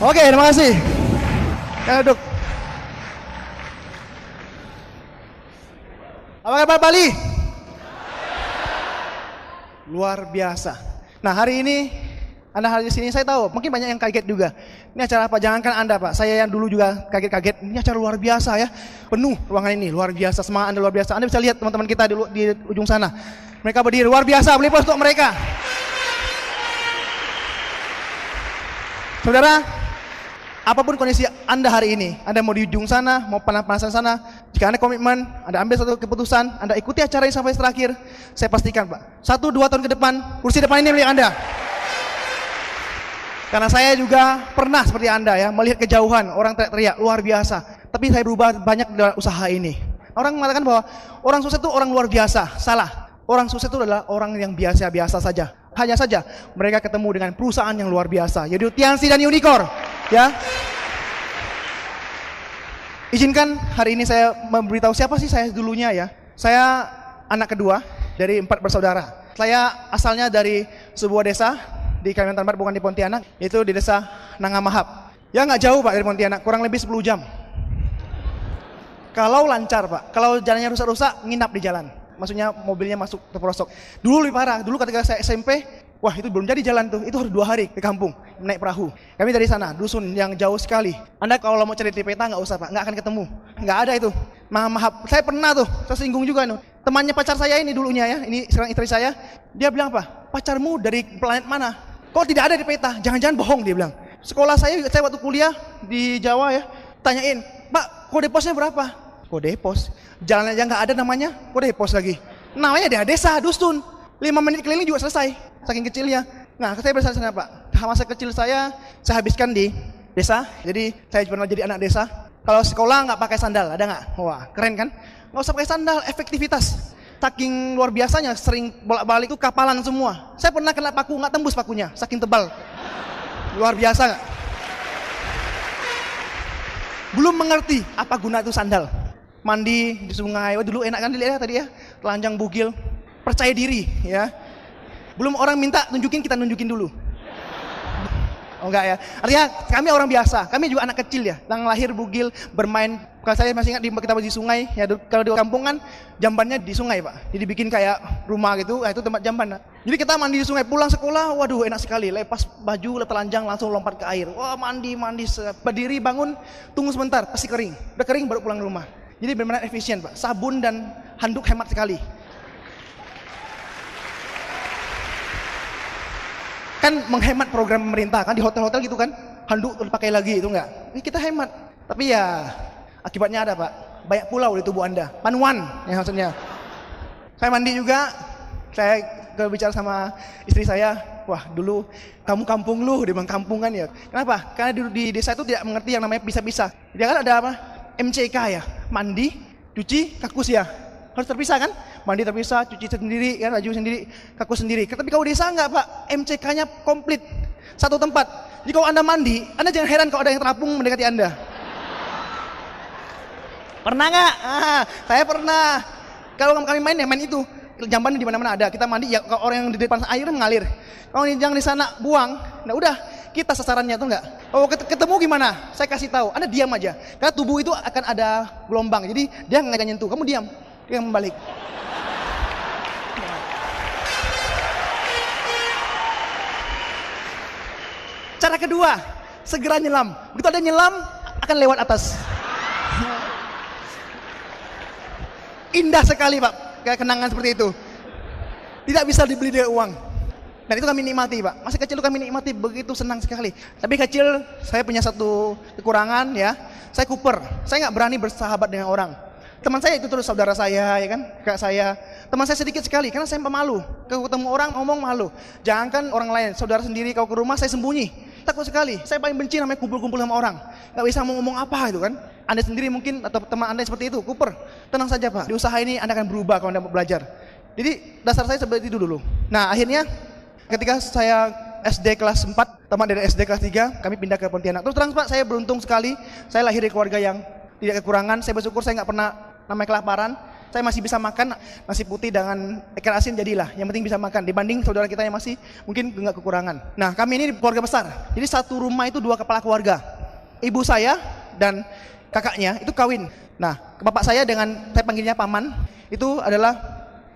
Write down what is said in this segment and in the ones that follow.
Oke, terima kasih. Ya, duduk. Apa kabar Bali? Luar biasa. Nah, hari ini Anda hari di sini saya tahu, mungkin banyak yang kaget juga. Ini acara apa? Jangankan Anda, Pak. Saya yang dulu juga kaget-kaget. Ini acara luar biasa ya. Penuh ruangan ini, luar biasa. Semangat Anda luar biasa. Anda bisa lihat teman-teman kita di ujung sana. Mereka berdiri luar biasa. Beri aplaus untuk mereka. Saudara, apapun kondisi Anda hari ini, Anda mau di ujung sana, mau panas-panasan sana, jika Anda komitmen, Anda ambil satu keputusan, Anda ikuti acara ini sampai terakhir, saya pastikan Pak, 1-2 tahun ke depan, kursi depan ini milik Anda. Karena saya juga pernah seperti Anda ya, melihat kejauhan, orang teriak-teriak, luar biasa. Tapi saya berubah banyak dalam usaha ini. Orang mengatakan bahwa orang sukses itu orang luar biasa, salah. Orang sukses itu adalah orang yang biasa-biasa saja. Hanya saja mereka ketemu dengan perusahaan yang luar biasa, yaitu Tianxi dan Unicor. Ya. Izinkan hari ini saya memberitahu siapa sih saya dulunya ya. Saya anak kedua dari 4 bersaudara. Saya asalnya dari sebuah desa di Kalimantan Barat, bukan di Pontianak, yaitu di desa Nangamahap. Ya nggak jauh Pak dari Pontianak, kurang lebih 10 jam. Kalau lancar Pak, kalau jalannya rusak-rusak, nginap di jalan. Maksudnya mobilnya masuk terperosok. Dulu lebih parah, dulu ketika saya SMP, wah itu belum jadi jalan tuh, itu harus 2 hari ke kampung, naik perahu. Kami dari sana, dusun yang jauh sekali. Anda kalau mau cari di peta nggak usah Pak, nggak akan ketemu. Nggak ada itu. Mahap, saya pernah tuh, saya singgung juga tuh. Temannya pacar saya ini dulunya ya, ini sekarang istri saya, dia bilang apa? Pacarmu dari planet mana? Kok tidak ada di peta? Jangan-jangan bohong dia bilang. Sekolah saya waktu kuliah di Jawa ya, tanyain, Pak kode posnya berapa? Kode pos? Jalan aja nggak ada namanya, kode pos lagi. Namanya dia desa, dusun. 5 menit keliling juga selesai, saking kecilnya. Nah, saya berasal sana Pak. Masa kecil saya habiskan di desa. Jadi saya pernah jadi anak desa. Kalau sekolah nggak pakai sandal, ada nggak? Wah, keren kan? Nggak usah pakai sandal, efektivitas. Saking luar biasanya, sering bolak-balik itu kapalan semua. Saya pernah kena paku, nggak tembus pakunya, saking tebal. Luar biasa nggak? Belum mengerti apa guna itu sandal. Mandi di sungai, dulu enak kan dilihat tadi ya, telanjang bugil. Percaya diri ya. Belum orang minta tunjukin, kita nunjukin dulu. Oh enggak ya. Artinya kami orang biasa, kami juga anak kecil ya, yang lahir bugil, bermain. Kalau saya masih ingat kita di sungai ya, kalau di kampungan jambannya di sungai Pak. Jadi bikin kayak rumah gitu, itu tempat jamban. Jadi kita mandi di sungai, pulang sekolah, waduh enak sekali. Lepas baju, telanjang langsung lompat ke air. Wah, mandi, berdiri bangun, tunggu sebentar, pasti kering. Udah kering baru pulang ke rumah. Jadi benar-benar efisien Pak. Sabun dan handuk hemat sekali. Kan menghemat program pemerintah kan di hotel-hotel gitu kan, handuk dipakai lagi itu enggak. Ini kita hemat. Tapi ya akibatnya ada Pak, banyak pulau di tubuh Anda. Panuan ya maksudnya. Saya mandi juga, saya bicara sama istri saya, wah dulu kamu kampung lu, dia bilang kampung kan ya. Kenapa? Karena di desa itu tidak mengerti yang namanya pisah-pisah. Dia kan ada apa? MCK ya, mandi, cuci, kakus ya. Harus terpisah kan? Mandi terpisah, cuci sendiri, kan, baju sendiri, kakus sendiri. Tapi kalau desa enggak Pak, MCK-nya komplit. Satu tempat. Jadi kalau Anda mandi, Anda jangan heran kalau ada yang terapung mendekati Anda. Pernah nggak? Saya pernah. Kalau kami main ya main itu. Jamban di mana-mana ada. Kita mandi ya kalau orang yang di depan air mengalir. Kalau yang di sana buang, nah udah kita sasarannya tuh enggak. Oh ketemu gimana? Saya kasih tahu. Anda diam aja. Karena tubuh itu akan ada gelombang. Jadi dia nggak nyentuh. Kamu diam. Dia membalik. Cara kedua, segera nyelam. Begitu ada nyelam, akan lewat atas. Indah sekali Pak, kayak kenangan seperti itu. Tidak bisa dibeli dengan uang. Dan itu kami nikmati Pak. Masih kecil kami nikmati, begitu senang sekali. Tapi kecil, saya punya satu kekurangan ya. Saya kuper, saya nggak berani bersahabat dengan orang. Teman saya itu terus saudara saya, ya kan, kakak saya. Teman saya sedikit sekali, karena saya pemalu. Kalau ketemu orang ngomong malu. Jangankan orang lain, saudara sendiri kalau ke rumah saya sembunyi. Takut sekali. Saya paling benci namanya kumpul-kumpul sama orang. Gak bisa mau ngomong apa itu kan. Anda sendiri mungkin atau teman Anda seperti itu, kuper. Tenang saja Pak. Di usaha ini Anda akan berubah kalau Anda mau belajar. Jadi dasar saya seperti itu dulu. Nah akhirnya ketika saya SD kelas 4, tamat dari SD kelas 3, kami pindah ke Pontianak. Terus terang Pak, saya beruntung sekali. Saya lahir di keluarga yang tidak kekurangan. Saya bersyukur saya nggak pernah namanya kelaparan. Saya masih bisa makan nasi putih dengan ikan asin jadilah. Yang penting bisa makan dibanding saudara kita yang masih mungkin nggak kekurangan. Nah, kami ini keluarga besar. Jadi satu rumah itu 2 kepala keluarga. Ibu saya dan kakaknya itu kawin. Nah, bapak saya dengan saya panggilnya paman itu adalah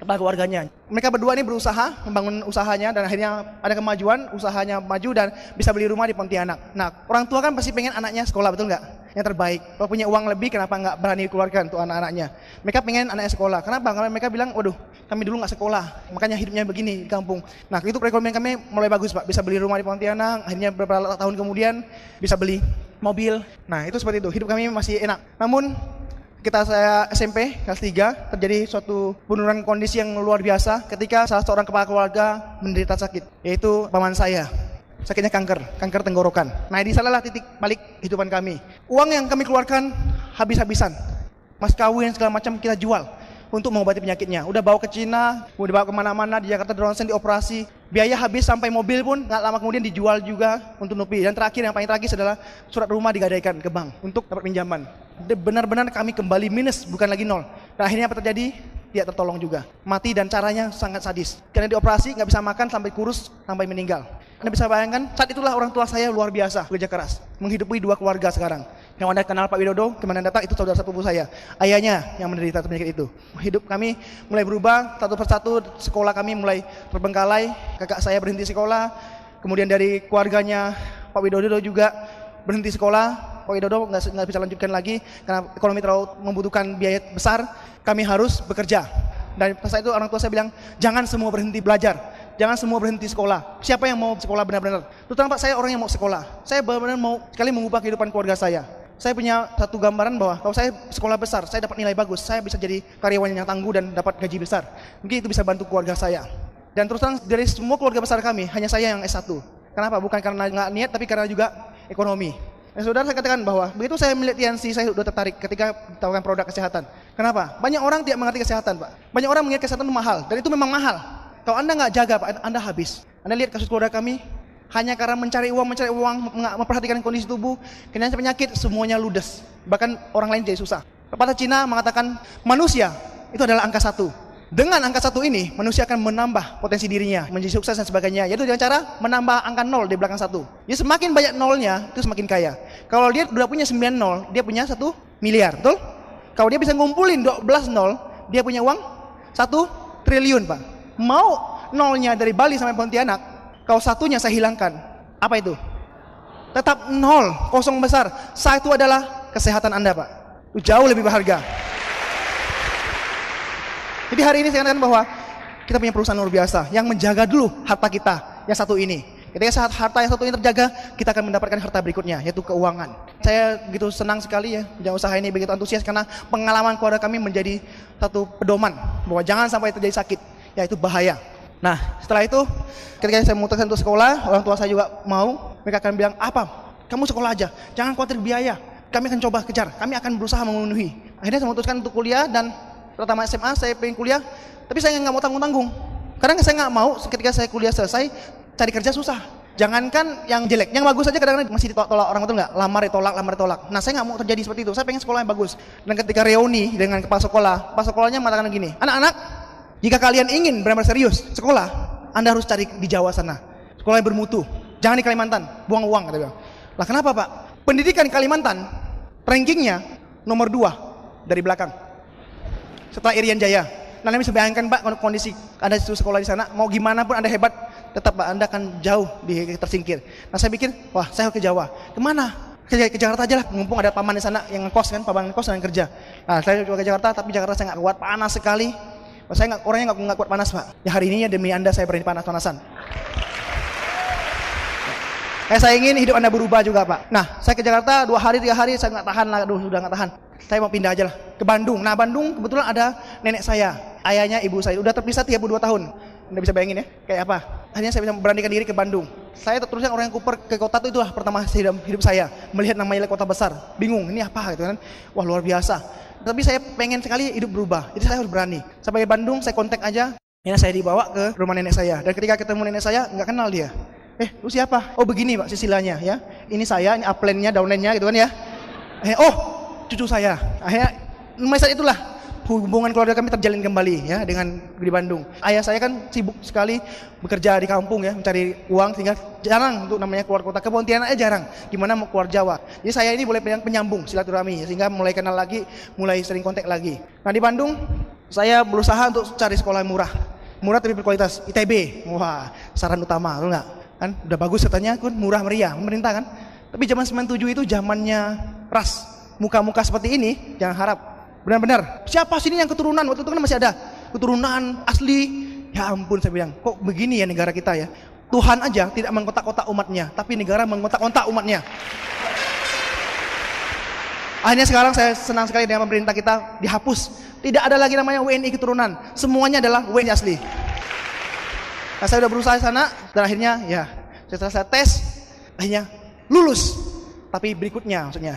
kepala keluarganya. Mereka berdua ini berusaha membangun usahanya dan akhirnya ada kemajuan, usahanya maju dan bisa beli rumah di Pontianak. Nah, orang tua kan pasti pengen anaknya sekolah, betul nggak? Yang terbaik. Kalau punya uang lebih, kenapa nggak berani keluarkan untuk anak-anaknya? Mereka pengen anaknya sekolah. Kenapa? Karena mereka bilang, waduh, kami dulu nggak sekolah, makanya hidupnya begini di kampung. Nah, itu perekonomian kami mulai bagus, Pak. Bisa beli rumah di Pontianak, akhirnya beberapa tahun kemudian bisa beli mobil. Nah, itu seperti itu. Hidup kami masih enak. Namun saya SMP kelas 3 terjadi suatu penurunan kondisi yang luar biasa ketika salah seorang kepala keluarga menderita sakit, yaitu paman saya. Sakitnya kanker tenggorokan. Nah, di sanalah titik balik kehidupan kami. Uang yang kami keluarkan habis-habisan. Mas kawin segala macam kita jual untuk mengobati penyakitnya. Udah bawa ke Cina, udah bawa kemana-mana, di Jakarta di ronsen dioperasi. Biaya habis sampai mobil pun nggak lama kemudian dijual juga untuk nupi. Dan terakhir, yang paling tragis adalah surat rumah digadaikan ke bank untuk dapat pinjaman. Benar-benar kami kembali minus, bukan lagi nol. Dan akhirnya apa terjadi? Tidak tertolong juga. Mati dan caranya sangat sadis. Karena dioperasi nggak bisa makan sampai kurus, sampai meninggal. Anda bisa bayangkan, saat itulah orang tua saya luar biasa bekerja keras, menghidupi 2 keluarga sekarang. Yang Anda kenal Pak Widodo, kemana datang itu saudara sepupu saya. Ayahnya yang menderita penyakit itu. Hidup kami mulai berubah, satu persatu sekolah kami mulai terbengkalai. Kakak saya berhenti sekolah, kemudian dari keluarganya Pak Widodo juga berhenti sekolah. Pak Widodo nggak bisa lanjutkan lagi karena ekonomi terlalu membutuhkan biaya besar. Kami harus bekerja. Dan pas itu orang tua saya bilang, jangan semua berhenti belajar. Jangan semua berhenti sekolah. Siapa yang mau sekolah benar-benar? Terutama Pak, saya orang yang mau sekolah. Saya benar-benar mau sekali mengubah kehidupan keluarga saya. Saya punya satu gambaran bahwa kalau saya sekolah besar, saya dapat nilai bagus, saya bisa jadi karyawan yang tangguh dan dapat gaji besar. Mungkin itu bisa bantu keluarga saya. Dan terus terang dari semua keluarga besar kami, hanya saya yang S1. Kenapa? Bukan karena nggak niat, tapi karena juga ekonomi. Dan saudara, saya katakan bahwa begitu saya melihat TNC, saya sudah tertarik ketika ditawarkan produk kesehatan. Kenapa? Banyak orang tidak mengerti kesehatan, Pak. Banyak orang mengira kesehatan itu mahal, dan itu memang mahal. Kalau Anda nggak jaga, Pak, Anda habis. Anda lihat kasus keluarga kami, hanya karena mencari uang, nggak memperhatikan kondisi tubuh, kena penyakit, semuanya ludes. Bahkan orang lain jadi susah. Pepatah Cina mengatakan, manusia itu adalah angka 1. Dengan angka 1 ini, manusia akan menambah potensi dirinya, menjadi sukses dan sebagainya. Yaitu dengan cara menambah angka 0 di belakang 1. Jadi semakin banyak nolnya, itu semakin kaya. Kalau dia udah punya 9 nol, dia punya 1 miliar, betul? Kalau dia bisa ngumpulin 12 nol, dia punya uang 1 triliun, Pak. Mau nolnya dari Bali sampai Pontianak, kalau satunya saya hilangkan, apa itu? Tetap 0, kosong besar. Satu adalah kesehatan Anda, Pak. Itu jauh lebih berharga. Jadi hari ini saya katakan bahwa kita punya perusahaan luar biasa yang menjaga dulu harta kita yang satu ini. Ketika saat harta yang satu ini terjaga, kita akan mendapatkan harta berikutnya, yaitu keuangan. Saya begitu senang sekali ya, punya usaha ini begitu antusias karena pengalaman keluarga kami menjadi satu pedoman bahwa jangan sampai terjadi sakit, yaitu bahaya. Nah, setelah itu ketika saya memutuskan untuk sekolah, orang tua saya juga mau. Mereka akan bilang, apa? Kamu sekolah aja, jangan khawatir biaya. Kami akan coba kejar, kami akan berusaha memenuhi. Akhirnya saya memutuskan untuk kuliah dan pertama SMA saya pengen kuliah, tapi saya nggak mau tanggung-tanggung. Karena saya nggak mau ketika saya kuliah selesai, cari kerja susah. Jangankan yang jelek, yang bagus saja kadang-kadang masih ditolak orang, betul nggak? Lamar ditolak. Nah, saya nggak mau terjadi seperti itu. Saya pengen sekolah yang bagus. Dan ketika reuni dengan kepala sekolahnya mengatakan gini, anak-anak, jika kalian ingin benar-benar serius sekolah, Anda harus cari di Jawa sana. Sekolah yang bermutu. Jangan di Kalimantan, buang uang, kata bilang. Lah kenapa, Pak? Pendidikan Kalimantan, rankingnya nomor 2 dari belakang. Setelah Irian Jaya. Nah, Anda bisa bayangkan, Pak, kondisi Anda di sekolah di sana, mau gimana pun Anda hebat, tetap Pak, Anda akan jauh tersingkir. Nah, saya pikir, wah, saya harus ke Jawa. Kemana? Ke Jakarta aja lah, mumpung ada paman di sana yang ngekos kan, paman ngekos dan kerja. Nah, saya coba ke Jakarta, tapi Jakarta saya nggak kuat, panas sekali. Saya orangnya nggak kuat panas, Pak. Ya hari ini ya demi Anda saya berani panas-panasan. Saya ingin hidup Anda berubah juga, Pak. Nah, saya ke Jakarta 2 hari 3 hari saya nggak tahan lah, sudah nggak tahan. Saya mau pindah aja lah ke Bandung. Nah, Bandung kebetulan ada nenek saya, ayahnya ibu saya, udah terpisah 32 tahun. Anda bisa bayangin ya, kayak apa? Akhirnya saya bisa memberanikan diri ke Bandung. Saya terusnya orang yang kuper ke kota itu itulah pertama hidup saya, melihat namanya kota besar, bingung ini apa gitu kan. Wah, luar biasa. Tapi saya pengen sekali hidup berubah, jadi saya harus berani. Sampai Bandung saya kontak aja, akhirnya saya dibawa ke rumah nenek saya. Dan ketika ketemu nenek saya, nggak kenal dia. Lu siapa? Oh begini Pak silsilanya ya. Ini saya, ini upline-nya, downline-nya gitu kan ya. Oh, cucu saya. Akhirnya mulai saat itulah hubungan keluarga kami terjalin kembali ya dengan di Bandung. Ayah saya kan sibuk sekali bekerja di kampung ya, mencari uang sehingga jarang untuk namanya keluar kota. Ke Pontianak aja jarang, gimana mau keluar Jawa. Jadi saya ini boleh penyambung silaturahmi sehingga mulai kenal lagi, mulai sering kontak lagi. Nah di Bandung saya berusaha untuk cari sekolah murah tapi berkualitas, ITB. Wah, saran utama, betul nggak? Kan udah bagus katanya, kan murah meriah, pemerintah kan. Tapi zaman 97 itu zamannya ras. Muka-muka seperti ini jangan harap. Benar-benar. Siapa sini yang keturunan? Waktu itu kan masih ada keturunan asli. Ya ampun, saya bilang, kok begini ya negara kita ya. Tuhan aja tidak mengkotak-kotak umatnya, tapi negara mengkotak-kotak umatnya. Akhirnya sekarang saya senang sekali dengan pemerintah kita dihapus. Tidak ada lagi namanya WNI keturunan. Semuanya adalah WNI asli. Nah, saya udah berusaha di sana dan akhirnya ya setelah saya tes akhirnya lulus. Tapi berikutnya maksudnya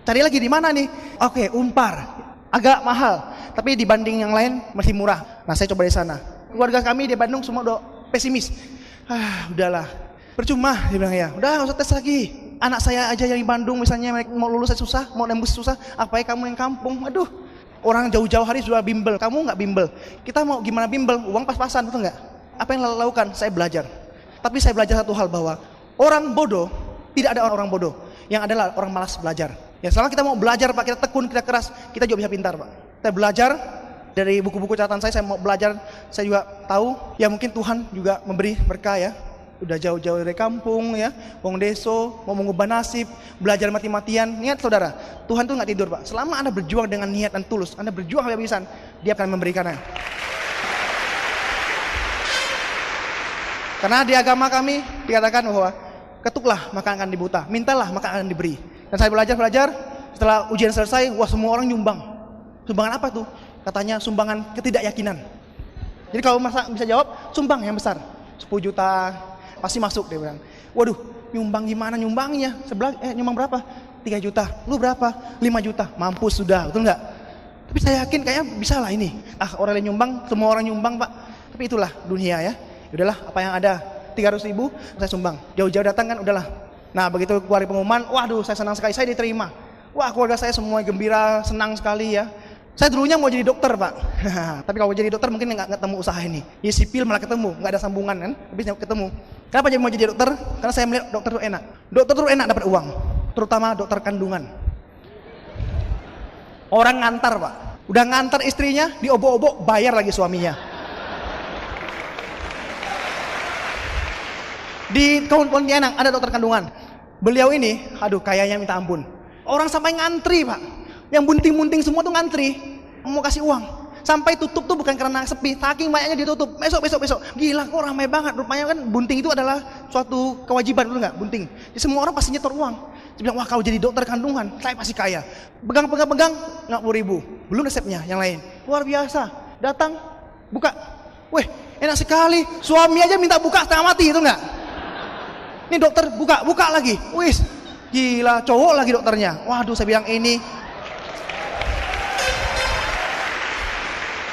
cari lagi di mana nih? Oke, Unpar. Agak mahal, tapi dibanding yang lain masih murah. Nah, saya coba di sana. Keluarga kami di Bandung semua udah pesimis. Udahlah. Percuma dia bilang ya. Udah, usah tes lagi. Anak saya aja yang di Bandung misalnya mau lulus saya susah, mau nembus susah, apa ya kamu yang kampung? Aduh. Orang jauh-jauh hari sudah bimbel, kamu nggak bimbel. Kita mau gimana bimbel? Uang pas-pasan, betul nggak? Apa yang lakukan? Saya belajar. Tapi saya belajar satu hal bahwa orang bodoh, tidak ada orang bodoh. Yang adalah orang malas belajar. Ya selama kita mau belajar Pak, kita tekun, kita keras, kita juga bisa pintar Pak. Saya belajar dari buku-buku catatan saya mau belajar, saya juga tahu ya mungkin Tuhan juga memberi berkah ya. Udah jauh-jauh dari kampung ya, wong deso, mau mengubah nasib, belajar mati-matian. Niat saudara, Tuhan tuh nggak tidur Pak. Selama Anda berjuang dengan niat dan tulus, Anda berjuang habis-habisan, Dia akan memberikannya. Karena di agama kami dikatakan bahwa ketuklah maka akan dibuta, mintalah maka akan diberi. Dan saya belajar, setelah ujian selesai, wah semua orang nyumbang. Sumbangan apa tuh? Katanya sumbangan ketidakyakinan. Jadi kalau masa bisa jawab, sumbang yang besar. 10 juta, pasti masuk dia bilang. Waduh, nyumbang gimana nyumbangnya? Nyumbang berapa? 3 juta. Lu berapa? 5 juta. Mampus sudah, betul nggak? Tapi saya yakin kayaknya bisa lah ini. Orang yang nyumbang, semua orang nyumbang Pak. Tapi itulah dunia ya. Udahlah, apa yang ada 300.000 saya sumbang. Jauh-jauh datang kan udahlah. Nah begitu keluar pengumuman, waduh saya senang sekali, saya diterima. Wah keluarga saya semua gembira, senang sekali ya. Saya dulunya mau jadi dokter Pak. Tapi kalau jadi dokter mungkin nggak ketemu usaha ini. Ya sipil malah ketemu, nggak ada sambungan kan, habis ketemu. Kenapa jadi mau jadi dokter? Karena saya melihat dokter itu enak. Dokter itu enak dapat uang, terutama dokter kandungan. Orang ngantar Pak, udah ngantar istrinya, diobok-obok bayar lagi suaminya. Di Pontianak ada dokter kandungan. Beliau ini, aduh kayaknya minta ampun. Orang sampai ngantri Pak. Yang bunting-bunting semua tuh ngantri. Mau kasih uang. Sampai tutup tuh bukan karena sepi. Saking banyaknya ditutup. Besok. Gila kok ramai banget. Rupanya kan bunting itu adalah suatu kewajiban. Betul nggak? Bunting. Jadi semua orang pasti nyetor uang. Dia bilang, wah kalau jadi dokter kandungan, saya pasti kaya. Pegang, 60.000. Belum resepnya yang lain. Luar biasa. Datang, buka. Weh, enak sekali. Suami aja minta buka setengah mati, itu nggak? Ini dokter buka lagi. Wis, gila, cowok lagi dokternya. Waduh, saya bilang ini.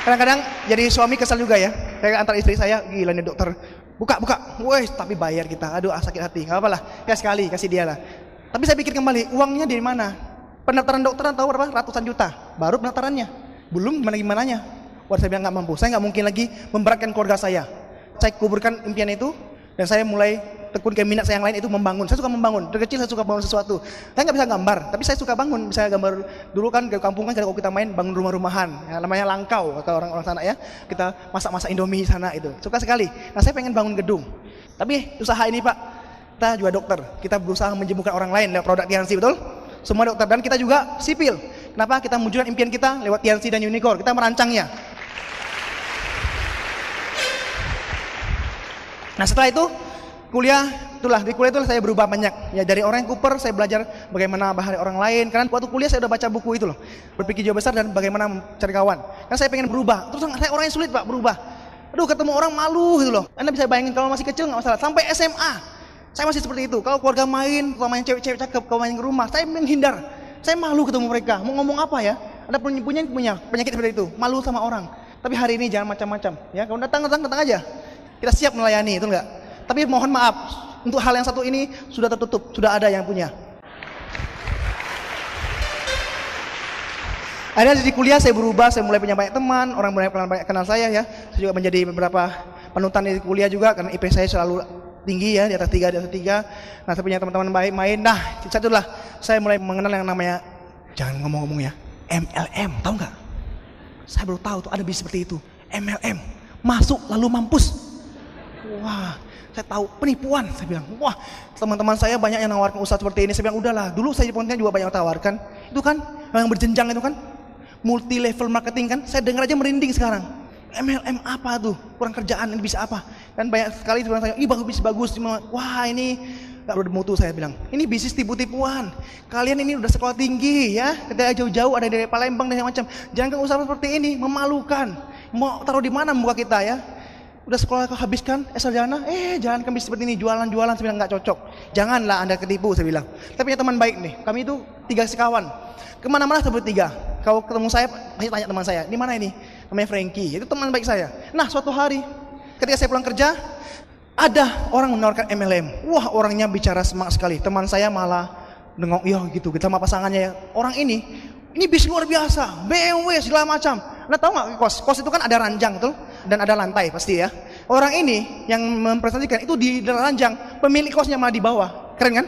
Kadang-kadang jadi suami kesal juga ya. Saya antar istri saya, gila nih dokter. Buka. Wis, tapi bayar kita. Aduh, sakit hati. Enggak apa-apa lah. Ya sekali kasih dia lah. Tapi saya pikir kembali, uangnya dari mana? Pendaftaran dokter tahu berapa? Ratusan juta. Baru pendaftarannya. Belum gimana-gimananya. Wah, saya bilang nggak mampu. Saya nggak mungkin lagi memberatkan keluarga saya. Saya kuburkan impian itu dan saya mulai tekun ke minat saya yang lain itu membangun. Saya suka membangun. Dari kecil saya suka bangun sesuatu. Saya nggak bisa gambar, tapi saya suka bangun. Bisa gambar dulu kan ke kampung kan kalau kita main bangun rumah-rumahan. Ya, namanya langkau kalau orang-orang sana ya. Kita masak-masak Indomie sana itu. Suka sekali. Nah, saya pengen bangun gedung. Tapi usaha ini Pak, kita juga dokter. Kita berusaha menjemukkan orang lain lewat produk Tiansi, betul? Semua dokter dan kita juga sipil. Kenapa? Kita mewujudkan impian kita lewat Tiansi dan Unicorn. Kita merancangnya. Nah, setelah itu di kuliah itulah saya berubah banyak. Ya dari orang yang kuper saya belajar bagaimana bahasa orang lain. Karena waktu kuliah saya udah baca buku itu loh. Berpikir jauh besar dan bagaimana mencari kawan. Karena saya pengen berubah. Terus saya orang yang sulit Pak berubah. Aduh ketemu orang malu gitu loh. Anda bisa bayangin kalau masih kecil nggak masalah. Sampai SMA saya masih seperti itu. Kalau keluarga main, kalau main cewek-cewek cakep, kalau main ke rumah, saya menghindar. Saya malu ketemu mereka. Mau ngomong apa ya? Ada punya penyakit seperti itu. Malu sama orang. Tapi hari ini jangan macam-macam. Ya kalau datang aja. Kita siap melayani, itu enggak? Tapi mohon maaf, untuk hal yang satu ini sudah tertutup, sudah ada yang punya. Ada di kuliah saya berubah, saya mulai punya banyak teman, orang mulai kenal saya ya. Saya juga menjadi beberapa panutan di kuliah juga karena IP saya selalu tinggi ya, di atas 3, di atas 3. Nah, saya punya teman-teman baik main. Nah, satulah saya mulai mengenal yang namanya, jangan ngomong-ngomong ya, MLM, tahu nggak? Saya baru tahu tuh ada bisnis seperti itu, MLM, masuk lalu mampus. Wah, saya tahu penipuan. Saya bilang, wah, teman-teman saya banyak yang nawarkan usaha seperti ini. Saya bilang, udahlah, dulu saya di Pontianak juga banyak tawarkan. Itu kan yang berjenjang itu kan, multi level marketing kan. Saya dengar aja merinding sekarang. MLM apa tuh? Kurang kerjaan, ini bisa apa? Dan banyak sekali bilang saya, ih bagus. Wah, ini gak udah mutu. Saya bilang, ini bisnis tipu-tipuan. Kalian ini udah sekolah tinggi ya, ketika jauh-jauh ada dari Palembang dan macam. Jangan usaha seperti ini, memalukan. Mau taruh di mana muka kita ya? Udah sekolah kau habiskan sarjana, jangan kami seperti ini, jualan. Saya bilang nggak cocok. Janganlah Anda ketipu, saya bilang. Tapi punya teman baik nih, kami itu 3 sekawan. Kemana-mana sebut 3. Kalau ketemu saya, pasti tanya teman saya, di mana ini? Namanya Frankie, itu teman baik saya. Nah, suatu hari, ketika saya pulang kerja, ada orang menawarkan MLM. Wah, orangnya bicara semangat sekali. Teman saya malah nengok, iya gitu, kita sama pasangannya ya. Orang ini bisnis luar biasa, BMW segala macam. Anda tahu nggak kos itu kan ada ranjang tuh dan ada lantai pasti ya. Orang ini yang mempresentasikan itu di ranjang, pemilik kosnya malah di bawah. Keren kan?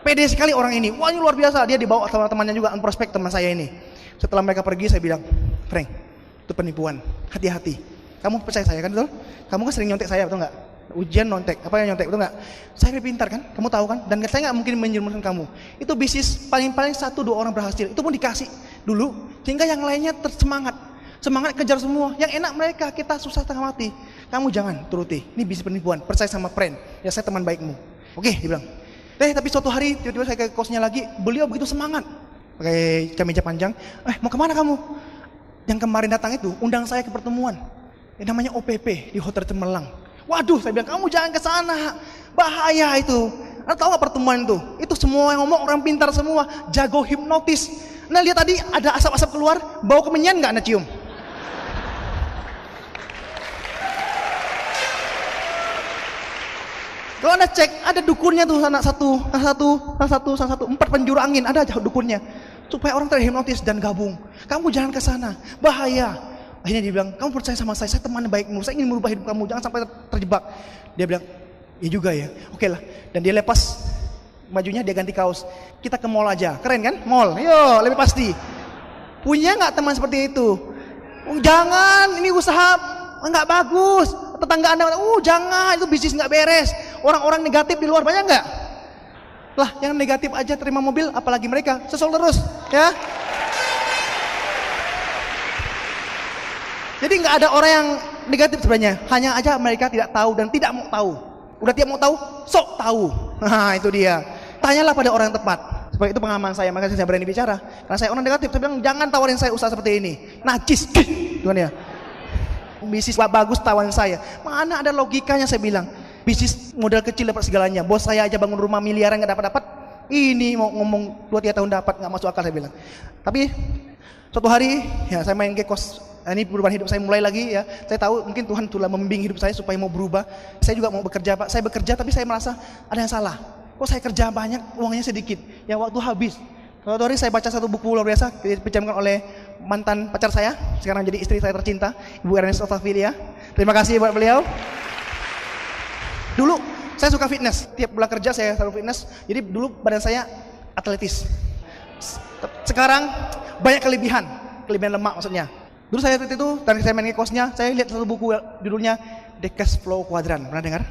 Pede sekali orang ini. Wah, ini luar biasa. Dia dibawa sama temannya juga, prospek teman saya ini. Setelah mereka pergi, saya bilang, Frank, itu penipuan. Hati-hati. Kamu percaya saya kan, betul? Kamu kan sering nyontek saya, betul nggak? Ujian nyontek, apa yang nyontek, betul nggak? Saya lebih pintar kan, kamu tahu kan? Dan saya nggak mungkin menjerumuskan kamu. Itu bisnis paling-paling 1-2 orang berhasil. Itu pun dikasih dulu, sehingga yang lainnya tersemangat. Semangat kejar semua. Yang enak mereka, kita susah tengah mati. Kamu jangan turuti. Ini bisnis penipuan. Percaya sama friend. Ya saya teman baikmu. Oke, dia bilang. Tapi suatu hari tiba-tiba saya ke kosnya lagi. Beliau begitu semangat. Pakai kemeja panjang. Mau kemana kamu? Yang kemarin datang itu undang saya ke pertemuan. Namanya OPP di Hotel Cemerlang. Waduh, saya bilang kamu jangan ke sana. Bahaya itu. Anda tahu nggak pertemuan itu? Itu semua yang ngomong orang pintar semua. Jago hipnotis. Nah, lihat tadi ada asap-asap keluar. Bau kemenyan nggak Anda cium? Kalau Anda cek, ada dukunnya tuh salah satu, 4 penjuru angin, ada aja dukunnya. Supaya orang terhipnotis dan gabung. Kamu jangan ke sana, bahaya. Akhirnya dia bilang, kamu percaya sama saya teman baikmu, saya ingin merubah hidup kamu, jangan sampai terjebak. Dia bilang, ya juga ya, oke lah. Dan dia lepas bajunya, dia ganti kaos. Kita ke mall aja, keren kan? Mall, yo lebih pasti. Punya nggak teman seperti itu? Jangan, ini usaha nggak bagus. Tetangga Anda, jangan, itu bisnis nggak beres. Orang-orang negatif di luar banyak nggak? Lah, yang negatif aja terima mobil, apalagi mereka sesol terus, ya. Jadi nggak ada orang yang negatif sebenarnya, hanya aja mereka tidak tahu dan tidak mau tahu. Udah tidak mau tahu, sok tahu. Nah, itu dia. Tanyalah pada orang yang tepat. Seperti itu pengalaman saya, makanya saya berani bicara. Karena saya orang negatif, saya bilang jangan tawarin saya usaha seperti ini. Najis, gimana ya? Bisnis bagus tawarin saya. Mana ada logikanya saya bilang. Bisnis modal kecil dapat segalanya. Bos saya aja bangun rumah miliaran nggak dapat. Ini mau ngomong 2-3 tahun dapat, nggak masuk akal saya bilang. Tapi suatu hari ya saya main ke kos. Ini perubahan hidup saya mulai lagi ya. Saya tahu mungkin Tuhan telah membimbing hidup saya supaya mau berubah. Saya juga mau bekerja Pak. Saya bekerja tapi saya merasa ada yang salah. Kok saya kerja banyak, uangnya sedikit. Ya waktu habis. Suatu hari saya baca satu buku luar biasa dipinjamkan oleh mantan pacar saya, sekarang jadi istri saya tercinta, Ibu Ernest Otavilia. Terima kasih buat beliau. Dulu saya suka fitness, tiap pulang kerja saya selalu fitness. Jadi dulu badan saya atletis. Sekarang banyak kelebihan lemak maksudnya. Dulu saya waktu itu, dan saya main ke kosnya, saya lihat satu buku judulnya The Cash Flow Quadrant. Pernah dengar?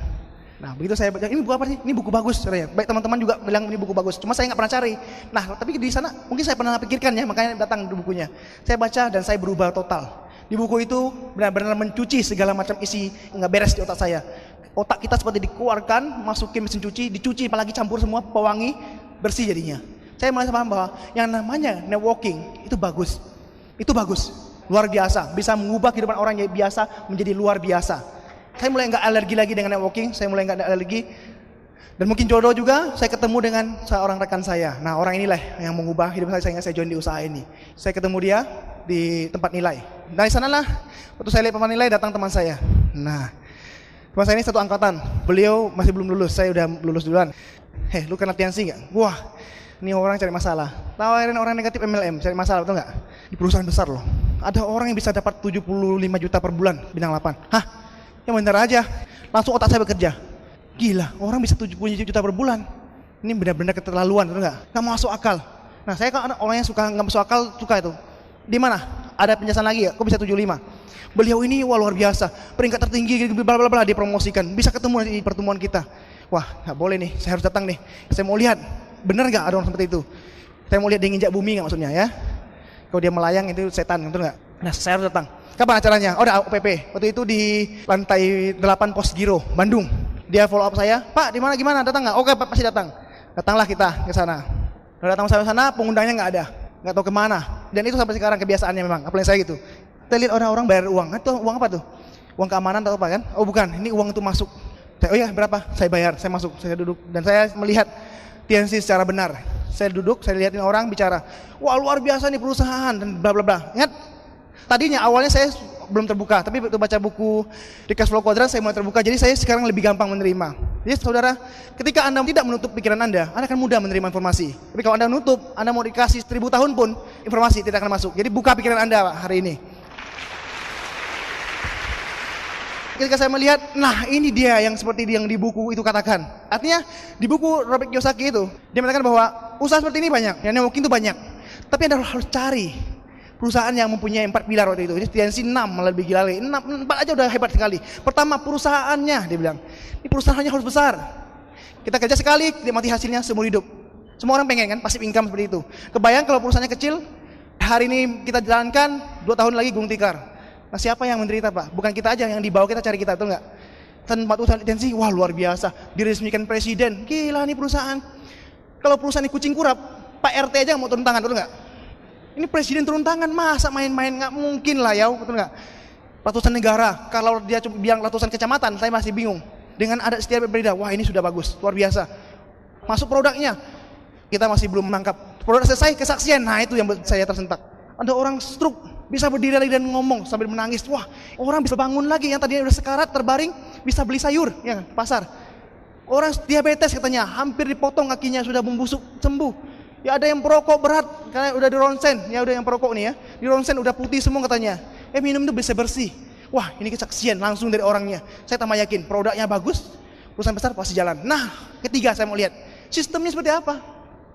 Nah begitu saya baca, ini buku apa sih? Ini buku bagus katanya. Baik teman-teman juga bilang ini buku bagus, cuma saya nggak pernah cari. Nah tapi di sana mungkin saya pernah pikirkan ya, makanya datang di bukunya. Saya baca dan saya berubah total. Di buku itu benar-benar mencuci segala macam isi nggak beres di otak saya. Otak kita seperti dikeluarkan, masukin mesin cuci, dicuci, apalagi campur semua pewangi, bersih jadinya. Saya merasa paham bahwa yang namanya networking itu bagus. Itu bagus, luar biasa, bisa mengubah kehidupan orang yang biasa menjadi luar biasa. Saya mulai nggak alergi lagi dengan networking, saya mulai nggak alergi. Dan mungkin jodoh juga, saya ketemu dengan seorang rekan saya. Nah orang inilah yang mengubah hidup saya sehingga saya join di usaha ini. Saya ketemu dia di tempat nilai. Dari sanalah, waktu saya lihat tempat nilai datang teman saya. Nah, teman saya ini satu angkatan, beliau masih belum lulus, saya udah lulus duluan. Lu kan latihan sih nggak? Wah, Ini orang cari masalah. Tawarin orang negatif MLM, cari masalah, betul nggak? Di perusahaan besar loh. Ada orang yang bisa dapat 75 juta per bulan bintang 8. Hah? Yang bener aja. Langsung otak saya bekerja. Gila, orang bisa 70 juta per bulan. Ini benar-benar keterlaluan, betul nggak? Nggak masuk akal. Nah, saya kan orang yang suka nggak masuk akal, suka itu. Di mana? Ada penjelasan lagi ya? Kok bisa 75? Beliau ini wah luar biasa, peringkat tertinggi, bla bla bla, dipromosikan. Bisa ketemu di pertemuan kita. Wah, nggak boleh nih, saya harus datang nih. Saya mau lihat. Bener nggak ada orang seperti itu? Saya mau lihat dia nginjak bumi nggak maksudnya ya? Kalau dia melayang itu setan, betul nggak? Nah, saya harus datang. Kapan acaranya? Oh, ada OPP. Waktu itu di lantai 8 Pos Giro, Bandung. Dia follow up saya, Pak, di mana gimana? Datang nggak? Oke, Pak, pasti datang. Datanglah kita ke sana. Udah datang sampai sana, pengundangnya nggak ada, nggak tahu kemana. Dan itu sampai sekarang kebiasaannya memang. Apalagi saya gitu. Kita lihat orang-orang bayar uang. Itu uang apa tuh? Uang keamanan atau apa kan? Oh bukan, ini uang itu masuk. Oh iya berapa? Saya bayar, saya masuk, saya duduk. Dan saya melihat TNC secara benar. Saya duduk, saya lihatin orang bicara, wah luar biasa nih perusahaan dan bla bla bla. Ingat, tadinya awalnya saya belum terbuka, tapi begitu baca buku di Cash Flow Quadrant saya mulai terbuka. Jadi saya sekarang lebih gampang menerima. Jadi saudara, ketika Anda tidak menutup pikiran Anda akan mudah menerima informasi. Tapi kalau Anda menutup, Anda mau dikasih 1000 tahun pun informasi tidak akan masuk. Jadi buka pikiran Anda Pak, hari ini. Ketika saya melihat, nah ini dia yang seperti yang di buku itu katakan. Artinya di buku Robert Kiyosaki itu, dia mengatakan bahwa usaha seperti ini banyak, yang mungkin itu banyak. Tapi Anda harus cari perusahaan yang mempunyai 4 pilar waktu itu. Jadi TNC 6 malah lebih gila lagi. 4 aja udah hebat sekali. Pertama perusahaannya, dia bilang. Ini perusahaannya harus besar. Kita kerja sekali, nikmati hasilnya seumur hidup. Semua orang pengen kan, passive income seperti itu. Kebayang kalau perusahaannya kecil, hari ini kita jalankan, 2 tahun lagi gulung tikar. Nah siapa yang menderita Pak? Bukan kita aja, yang di bawah kita cari kita, betul nggak? Tempat usaha TNC, wah luar biasa. Diresmikan presiden, gila nih perusahaan. Kalau perusahaan ini kucing kurap, Pak RT aja mau turun tangan, betul nggak? Ini presiden turun tangan, masa main-main, nggak mungkin lah ya, betul nggak? Ratusan negara, kalau dia cuma bilang ratusan kecamatan, saya masih bingung. Dengan adat istiadat berbeda, wah ini sudah bagus, luar biasa. Masuk produknya, kita masih belum menangkap. Produk selesai, kesaksian, nah itu yang saya tersentak. Ada orang stroke, bisa berdiri lagi dan ngomong sambil menangis. Wah, orang bisa bangun lagi, yang tadinya udah sekarat, terbaring, bisa beli sayur, ya pasar. Orang diabetes katanya, hampir dipotong kakinya, sudah membusuk, sembuh. Ya ada yang perokok berat, karena udah di ronsen, ya udah yang perokok nih ya, di ronsen udah putih semua katanya. Minum itu bisa bersih. Wah, ini kesaksian langsung dari orangnya. Saya tambah yakin, produknya bagus, perusahaan besar pasti jalan. Nah, ketiga saya mau lihat, sistemnya seperti apa?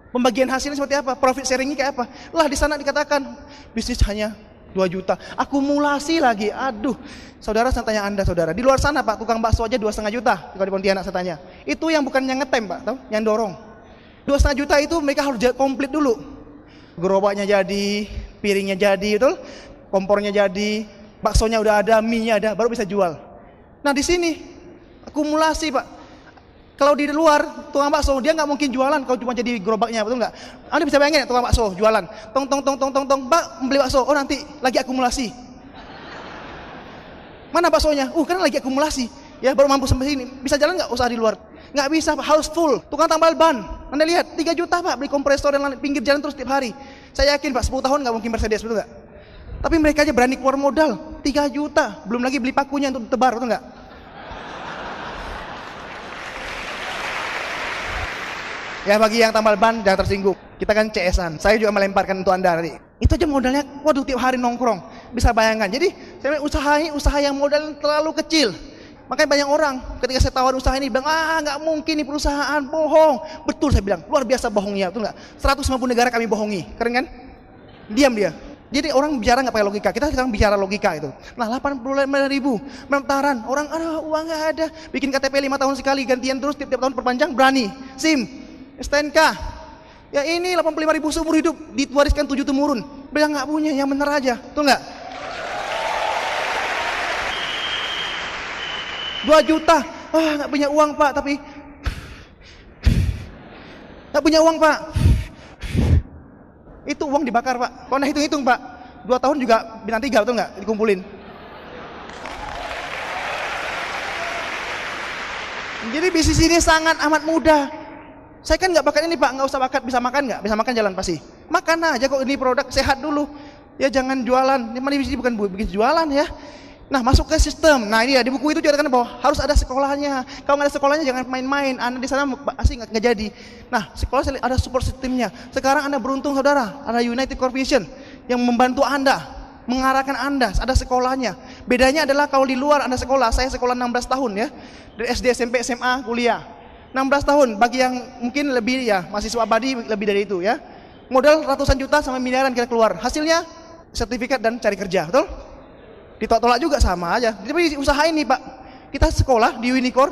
Pembagian hasilnya seperti apa? Profit sharingnya kayak apa? Lah di sana dikatakan, bisnis hanya 2 juta, akumulasi lagi, aduh. Saudara, saya tanya Anda saudara, di luar sana Pak, tukang bakso aja 2,5 juta, kalau di Pontianak saya tanya. Itu yang bukan yang ngetem Pak, tahu? Yang dorong. 2,5 juta itu mereka harus komplit dulu. Gerobaknya jadi, piringnya jadi, betul? Kompornya jadi, baksonya udah ada, mie-nya ada, baru bisa jual. Nah di sini, akumulasi Pak. Kalau di luar, tukang bakso, dia nggak mungkin jualan kalau cuma jadi gerobaknya, betul nggak? Anda bisa bayangin ya tukang bakso jualan, tong, Mbak beli bakso, oh nanti lagi akumulasi. Mana baksonya? Kan lagi akumulasi, ya baru mampu sampai sini. Bisa jalan nggak usaha di luar? Nggak bisa, harus full. Tukang tambal ban, Anda lihat, 3 juta Pak, beli kompresor dan pinggir jalan terus tiap hari. Saya yakin Pak, 10 tahun nggak mungkin Mercedes, betul nggak? Tapi mereka aja berani keluar modal, 3 juta, belum lagi beli pakunya untuk tebar, betul nggak? Ya bagi yang tambal ban jangan tersinggung. Kita kan CS-an. Saya juga melemparkan untuk Anda tadi. Itu aja modalnya, waduh tiap hari nongkrong. Bisa bayangkan. Jadi saya usaha yang modal terlalu kecil. Makanya banyak orang ketika saya tawar usaha ini bilang, nggak mungkin nih perusahaan, bohong. Betul saya bilang, luar biasa bohongnya, betul nggak? 150 negara kami bohongi, keren kan? Diam dia. Jadi orang bicara nggak pakai logika, kita sekarang bicara logika itu. Nah 85.000 pendaftaran, orang uang nggak ada, bikin KTP 5 tahun sekali, gantian terus tiap tahun perpanjang, berani. SIM, STNK, ya ini 85.000 seumur hidup, diwariskan 7 temurun. Bilang nggak punya, yang bener aja, betul nggak? 2 juta, nggak punya uang Pak, tapi nggak punya uang Pak. Itu uang dibakar Pak. Kalau anda hitung-hitung Pak, 2 tahun juga bintang 3, betul nggak? Dikumpulin. Jadi bisnis ini sangat amat mudah. Saya kan nggak bakat ini Pak, nggak usah bakat, bisa makan nggak? Bisa makan jalan pasti. Makan aja kok, ini produk sehat dulu. Ya jangan jualan. Ini bukan bikin jualan ya. Nah, masuk ke sistem. Nah, ini ya di buku itu juga kan bahwa harus ada sekolahnya. Kalau nggak ada sekolahnya jangan main-main. Anda di sana pasti nggak jadi. Nah, sekolah ada support sistemnya. Sekarang Anda beruntung saudara, ada United Corporation yang membantu Anda, mengarahkan Anda, ada sekolahnya. Bedanya adalah kalau di luar Anda sekolah, saya sekolah 16 tahun ya. Dari SD, SMP, SMA, kuliah. 16 tahun bagi yang mungkin lebih ya, mahasiswa abadi lebih dari itu ya. Modal ratusan juta sampai miliaran kita keluar. Hasilnya sertifikat dan cari kerja, betul? Ditolak juga sama aja. Jadi usahain nih Pak. Kita sekolah di Unicorn,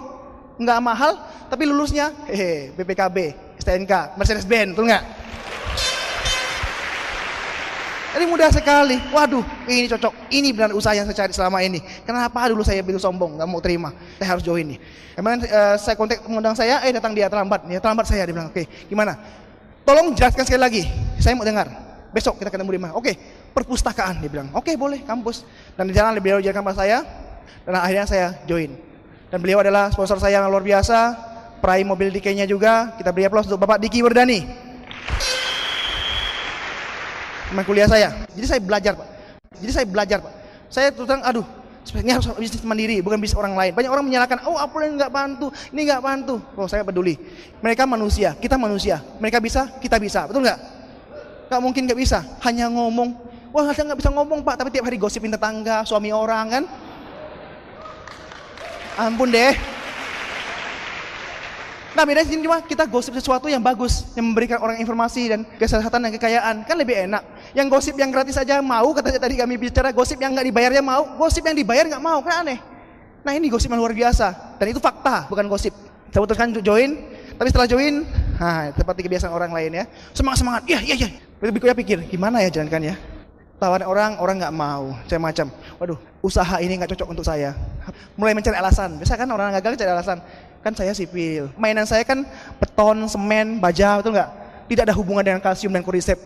nggak mahal, tapi lulusnya BPKB, STNK, Mercedes-Benz, betul nggak? Jadi mudah sekali. Waduh, ini cocok. Ini benar usaha yang saya cari selama ini. Kenapa dulu saya begitu sombong, nggak mau terima? Saya harus join nih. Kemudian saya kontak pengundang saya, datang dia terlambat. Ya terlambat saya, dia bilang, oke, gimana? Tolong jelaskan sekali lagi. Saya mau dengar. Besok kita ketemu di mana? Oke, perpustakaan, dia bilang. Oke, boleh, kampus. Dan di jalan beliau jalan pada saya, dan akhirnya saya join. Dan beliau adalah sponsor saya yang luar biasa, peraih mobil DK-nya juga. Kita beri aplaus untuk Bapak Diki Wardani. Teman kuliah saya. Jadi saya belajar, Pak. Saya terus terang, aduh, sebenarnya harus bisnis mandiri, bukan bisnis orang lain. Banyak orang menyalahkan, oh apa yang nggak bantu, ini nggak bantu. Oh, saya peduli. Mereka manusia, kita manusia. Mereka bisa, kita bisa, betul nggak? Gak mungkin gak bisa, hanya ngomong. Wah, ada gak bisa ngomong Pak, tapi tiap hari gosipin tetangga, suami orang kan. Ampun deh. Nah bedanya sini cuma kita gosip sesuatu yang bagus, yang memberikan orang informasi dan kesehatan dan kekayaan, kan lebih enak. Yang gosip yang gratis aja mau, katanya tadi kami bicara, gosip yang gak dibayarnya mau, gosip yang dibayar gak mau, kan aneh. Nah ini gosip yang luar biasa, dan itu fakta, bukan gosip. Saya putuskan join, tapi setelah join, seperti kebiasaan orang lain ya, semangat, iya. Berikutnya pikir, gimana ya jalankan ya? Tawaran orang nggak mau, saya macam, waduh, usaha ini nggak cocok untuk saya. Mulai mencari alasan, biasa kan orang gagal cari alasan, kan saya sipil, mainan saya kan beton, semen, baja, betul nggak? Tidak ada hubungan dengan kalsium dan koricep,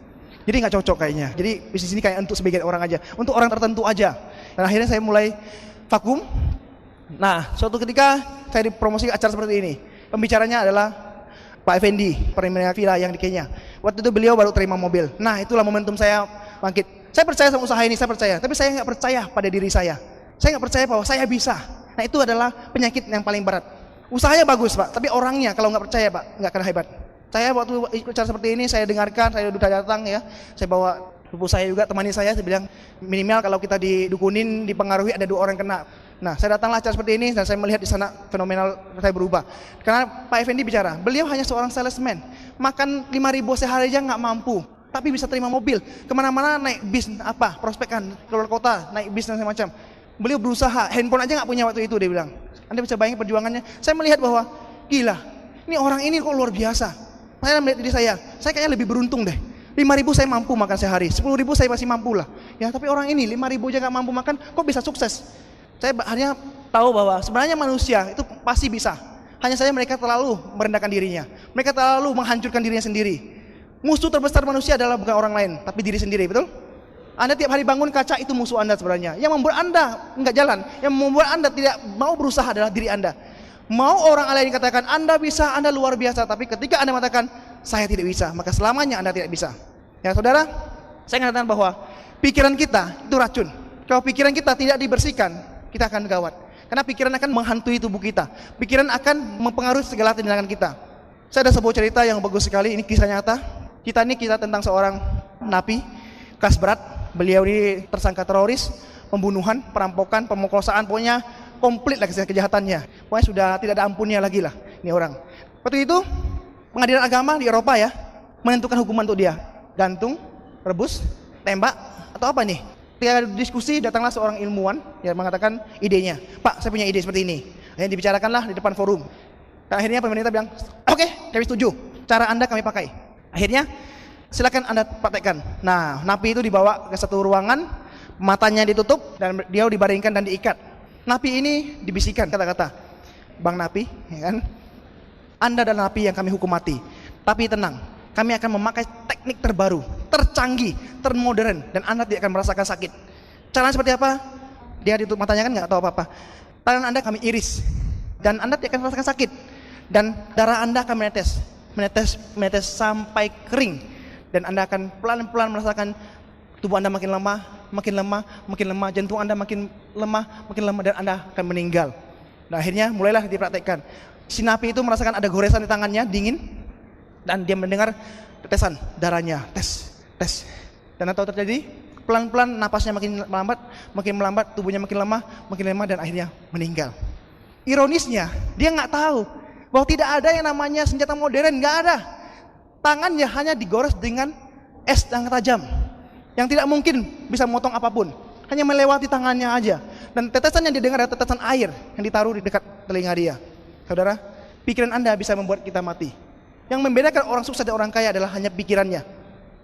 jadi nggak cocok kayaknya. Jadi bisnis ini kayak untuk sebagian orang aja, untuk orang tertentu aja. Dan akhirnya saya mulai vakum. Nah, suatu ketika saya dipromosi acara seperti ini, pembicaranya adalah Pak Effendi, Pertamina Villa yang di Kenya. Waktu itu beliau baru terima mobil. Nah, itulah momentum saya bangkit. Saya percaya sama usaha ini, saya percaya. Tapi saya nggak percaya pada diri saya. Saya nggak percaya bahwa saya bisa. Nah, itu adalah penyakit yang paling berat. Usahanya bagus Pak, tapi orangnya kalau nggak percaya Pak, nggak akan hebat. Saya waktu ikut acara seperti ini, saya dengarkan, saya udah datang ya. Saya bawa sepupu saya juga, temani saya bilang minimal kalau kita didukunin, dipengaruhi ada 2 orang kena. Nah, saya datanglah acara seperti ini dan saya melihat di sana fenomenal saya berubah. Karena Pak Effendi bicara, beliau hanya seorang salesman, makan 5.000 sehari aja nggak mampu, tapi bisa terima mobil, kemana-mana naik bis, prospekan, keluar kota, naik bis dan macam. Beliau berusaha, handphone aja nggak punya waktu itu, dia bilang. Anda bisa bayangin perjuangannya. Saya melihat bahwa, gila, ini orang ini kok luar biasa. Saya melihat diri saya kayaknya lebih beruntung deh. 5.000 saya mampu makan sehari, 10.000 saya masih mampu lah. Ya, tapi orang ini 5.000 aja nggak mampu makan, kok bisa sukses? Saya hanya tahu bahwa sebenarnya manusia itu pasti bisa. Hanya saja mereka terlalu merendahkan dirinya. Mereka terlalu menghancurkan dirinya sendiri. Musuh terbesar manusia adalah bukan orang lain, tapi diri sendiri, betul? Anda tiap hari bangun kaca, itu musuh Anda sebenarnya. Yang membuat Anda nggak jalan, yang membuat Anda tidak mau berusaha adalah diri Anda. Mau orang lain katakan Anda bisa, Anda luar biasa, tapi ketika Anda mengatakan saya tidak bisa, maka selamanya Anda tidak bisa. Ya saudara, saya mengatakan bahwa pikiran kita itu racun. Kalau pikiran kita tidak dibersihkan, kita akan gawat. Karena pikiran akan menghantui tubuh kita. Pikiran akan mempengaruhi segala tindakan kita. Saya ada sebuah cerita yang bagus sekali, ini kisah nyata. Ini kisah tentang seorang napi kelas berat. Beliau ini tersangka teroris, pembunuhan, perampokan, pemerkosaan, pokoknya komplit lah kejahatannya. Pokoknya sudah tidak ada ampunnya lagi lah ini orang. Waktu itu pengadilan agama di Eropa ya menentukan hukuman untuk dia. Gantung, rebus, tembak, atau apa nih? Ketika diskusi datanglah seorang ilmuwan yang mengatakan idenya. Pak, saya punya ide seperti ini. Yang dibicarakanlah di depan forum. Dan akhirnya pemerintah bilang, oke, kami setuju. Cara Anda kami pakai. Akhirnya silakan Anda praktekkan. Nah, napi itu dibawa ke satu ruangan, matanya ditutup dan dia dibaringkan dan diikat. Napi ini dibisikkan kata-kata, Bang Napi, ya kan? Anda adalah napi yang kami hukum mati. Tapi tenang, kami akan memakai teknik terbaru, tercanggih, termodern, dan Anda tidak akan merasakan sakit. Caranya seperti apa? Dia ditutup matanya kan nggak tahu apa-apa. Tangan Anda kami iris, dan Anda tidak akan merasakan sakit. Dan darah Anda akan menetes sampai kering. Dan Anda akan pelan-pelan merasakan tubuh Anda makin lemah, makin lemah, jantung Anda makin lemah, dan Anda akan meninggal. Nah, akhirnya mulailah dipraktekkan. Si napi itu merasakan ada goresan di tangannya, dingin, dan dia mendengar tetesan darahnya, tes. Dan apa terjadi? Pelan-pelan napasnya makin melambat, tubuhnya makin lemah, dan akhirnya meninggal. Ironisnya, dia nggak tahu bahwa tidak ada yang namanya senjata modern, nggak ada. Tangannya hanya digores dengan es yang tajam, yang tidak mungkin bisa memotong apapun, hanya melewati tangannya aja. Dan tetesan yang didengar adalah tetesan air yang ditaruh di dekat telinga dia. Saudara, pikiran Anda bisa membuat kita mati. Yang membedakan orang sukses dan orang kaya adalah hanya pikirannya.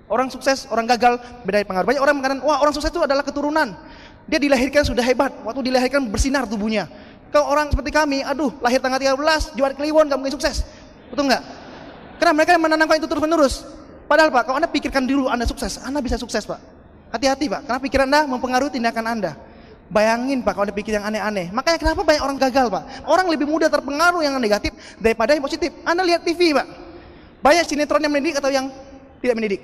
Orang sukses, orang gagal, beda pengaruh. Banyak orang mengatakan, wah orang sukses itu adalah keturunan. Dia dilahirkan sudah hebat, waktu dilahirkan bersinar tubuhnya. Kalau orang seperti kami, lahir tanggal 13, Jumat Kliwon, gak mungkin sukses. Betul nggak? Karena mereka menanamkan itu terus menerus. Padahal Pak, kalau Anda pikirkan dulu Anda sukses, Anda bisa sukses Pak. Hati-hati Pak, karena pikiran Anda mempengaruhi tindakan Anda. Bayangin Pak, kalau Anda pikir yang aneh-aneh. Makanya kenapa banyak orang gagal Pak? Orang lebih mudah terpengaruh yang negatif daripada yang positif. Anda lihat TV Pak, banyak sinetron yang mendidik atau yang tidak mendidik.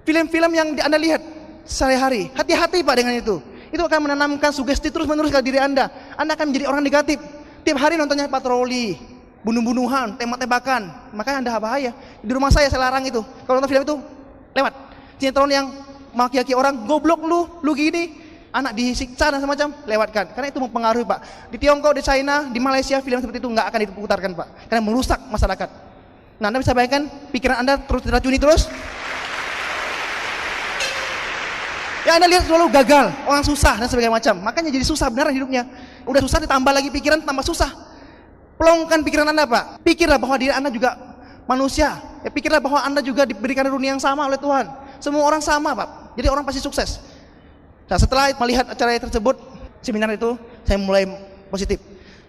Film-film yang Anda lihat sehari-hari, hati-hati Pak dengan itu. Itu akan menanamkan sugesti terus-menerus ke diri Anda. Anda akan menjadi orang negatif. Tiap hari nontonnya patroli, bunuh-bunuhan, tembak-tembakan. Makanya Anda bahaya. Di rumah saya larang itu. Kalau nonton film itu, lewat. Sinetron yang maki-maki orang, goblok lu gini. Anak disiksa dan semacam, lewatkan. Karena itu mempengaruhi Pak. Di Tiongkok, di China, di Malaysia, film seperti itu nggak akan diputarkan Pak. Karena merusak masyarakat. Nah, Anda bisa bayangkan, pikiran Anda terus diracuni terus. Ya Anda lihat selalu gagal, orang susah dan sebagainya macam. Makanya jadi susah beneran hidupnya. Udah susah ditambah lagi pikiran, tambah susah. Pelongkan pikiran Anda Pak. Pikirlah bahwa diri Anda juga manusia. Ya, pikirlah bahwa Anda juga diberikan dunia yang sama oleh Tuhan. Semua orang sama Pak. Jadi orang pasti sukses. Nah, setelah melihat acara tersebut, seminar itu, saya mulai positif.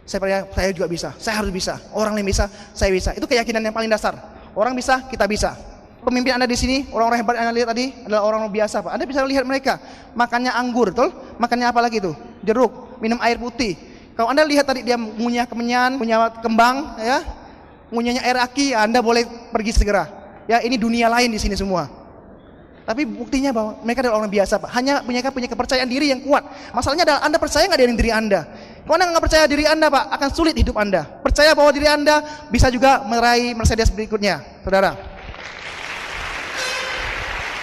Saya juga bisa, saya harus bisa. Orang lain bisa, saya bisa. Itu keyakinan yang paling dasar. Orang bisa, kita bisa. Pemimpin Anda di sini, orang-orang hebat yang Anda lihat tadi adalah orang biasa Pak. Anda bisa lihat mereka makannya anggur, betul? Makannya apa lagi itu? Jeruk, minum air putih. Kalau Anda lihat tadi dia ngunyah kemenyan, ngunyah kembang, ya, ngunyahnya air aki, ya Anda boleh pergi segera. Ya ini dunia lain di sini semua. Tapi buktinya bahwa mereka adalah orang biasa Pak. Hanya punya kepercayaan diri yang kuat. Masalahnya adalah Anda percaya nggak dengan diri Anda? Kalau Anda nggak percaya diri Anda Pak, akan sulit hidup Anda. Percaya bahwa diri Anda bisa juga meraih Mercedes berikutnya, saudara.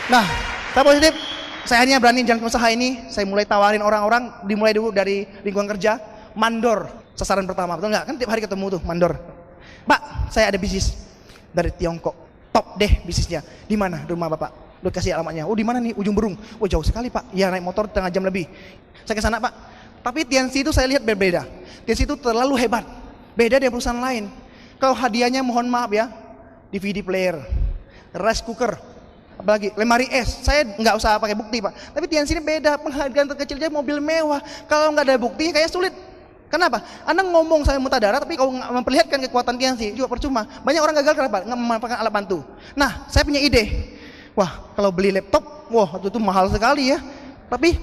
Nah, saya positif, saya hanya berani jalan usaha ini. Saya mulai tawarin orang-orang, dimulai dulu dari lingkungan kerja, mandor, sasaran pertama, betul nggak? Kan tiap hari ketemu tuh mandor. Pak, saya ada bisnis dari Tiongkok, top deh bisnisnya. Di mana rumah Bapak? Udah kasih alamatnya. Oh di mana nih? Ujung Berung. Oh jauh sekali Pak. Ya naik motor setengah jam lebih. Saya ke sana Pak. Tapi TNC itu saya lihat berbeda. TNC itu terlalu hebat, beda dari perusahaan lain. Kalau hadiahnya mohon maaf ya, DVD player, rice cooker, apalagi lemari es. Saya nggak usah pakai bukti Pak. Tapi TNC ini beda, penghargaan terkecilnya mobil mewah. Kalau nggak ada bukti kayak sulit. Kenapa? Anda ngomong saya mutadara, tapi kalau nggak memperlihatkan kekuatan TNC juga percuma. Banyak orang gagal kenapa? Nggak memanfaatkan alat bantu. Nah, saya punya ide. Wah, kalau beli laptop, wah itu mahal sekali ya. Tapi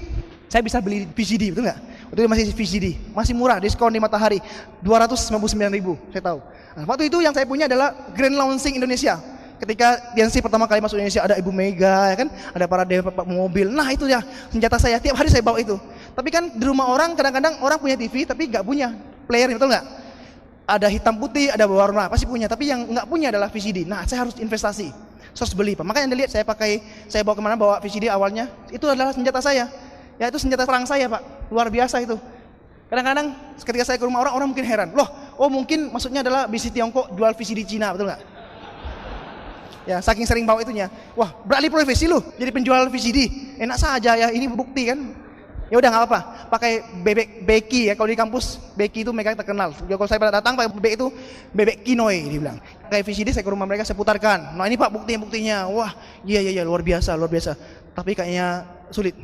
saya bisa beli VCD, betul nggak? Waktu itu masih VCD, masih murah, diskon di Matahari, 299.000, saya tahu. Nah, waktu itu yang saya punya adalah Grand Launching Indonesia. Ketika TNC pertama kali masuk Indonesia, ada Ibu Mega, ya kan? Ada para dewa mobil. Nah itu ya senjata saya. Tiap hari saya bawa itu. Tapi kan di rumah orang kadang-kadang orang punya TV tapi nggak punya player, betul nggak? Ada hitam putih, ada warna, pasti punya. Tapi yang nggak punya adalah VCD. Nah saya harus investasi, saya harus beli Pak. Makanya Anda lihat saya bawa kemana bawa VCD awalnya. Itu adalah senjata saya. Ya itu senjata perang saya Pak. Luar biasa itu. Kadang-kadang ketika saya ke rumah orang mungkin heran. Loh, oh mungkin maksudnya adalah bisnis Tiongkok jual VCD Cina, betul nggak? Ya saking sering bawa itunya. Wah beralih profesi lu jadi penjual VCD. Enak saja ya, ini bukti kan. Ya udah nggak apa-apa, pakai bebek Becky ya. Kalau di kampus Becky itu mereka terkenal. Kalau saya pada datang pakai bebek itu bebek Kinoy dibilang. Kayak VCD saya ke rumah mereka saya putarkan. Nah ini Pak buktinya. Wah iya luar biasa. Tapi kayaknya sulit.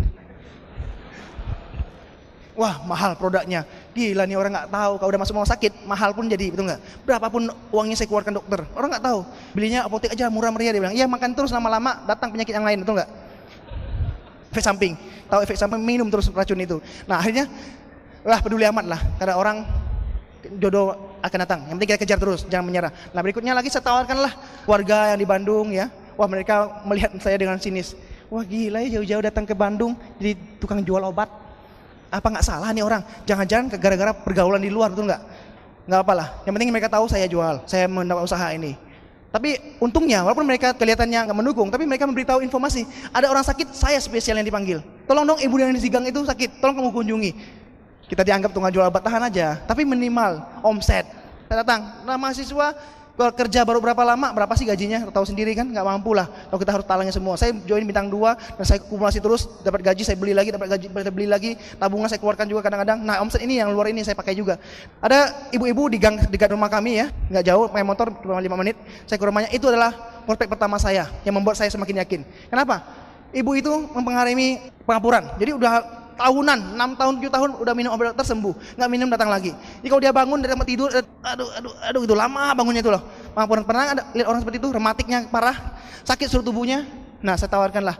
Wah mahal produknya. Gila nih orang nggak tahu. Kalau udah masuk rumah sakit mahal pun jadi, betul nggak? Berapapun uangnya saya keluarkan dokter, orang nggak tahu. Belinya apotek aja murah meriah dia bilang. Iya makan terus lama-lama datang penyakit yang lain, betul nggak? Efek samping. Tahu efek samping minum terus racun itu. Nah akhirnya peduli amat lah. Karena orang jodoh akan datang. Yang penting kita kejar terus, jangan menyerah. Nah berikutnya lagi saya tawarkanlah warga yang di Bandung ya. Wah mereka melihat saya dengan sinis. Wah gila ya, jauh-jauh datang ke Bandung jadi tukang jual obat. Apa nggak salah nih orang? Jangan-jangan gara-gara pergaulan di luar, betul nggak? Nggak apalah. Yang penting mereka tahu saya jual, saya mendapat usaha ini. Tapi untungnya, walaupun mereka kelihatannya nggak mendukung, tapi mereka memberitahu informasi. Ada orang sakit, saya spesial yang dipanggil. Tolong dong ibu yang di gang itu sakit, tolong kamu kunjungi. Kita dianggap tukang jual obat, tahan aja. Tapi minimal omset. Saya datang, nah mahasiswa kerja baru berapa lama, berapa sih gajinya? Tahu sendiri kan, nggak mampu lah. Kalau kita harus talangnya semua. Saya join bintang 2 dan saya kumulasi terus, dapat gaji saya beli lagi, dapat gaji saya beli lagi, tabungan saya keluarkan juga kadang-kadang. Nah omset ini yang luar ini saya pakai juga. Ada ibu-ibu di gang dekat rumah kami ya, nggak jauh, pakai motor cuma 5 menit. Saya ke rumahnya, itu adalah prospek pertama saya yang membuat saya semakin yakin. Kenapa? Ibu itu mempengaruhi pengapuran. Jadi udah tahunan, 6 tahun, 7 tahun udah minum obat tersembuh, nggak minum datang lagi. Jadi kalau dia bangun dari tempat tidur, aduh itu lama bangunnya itu loh. Pengapuran, pernah ada lihat orang seperti itu, rematiknya parah, sakit seluruh tubuhnya. Nah saya tawarkanlah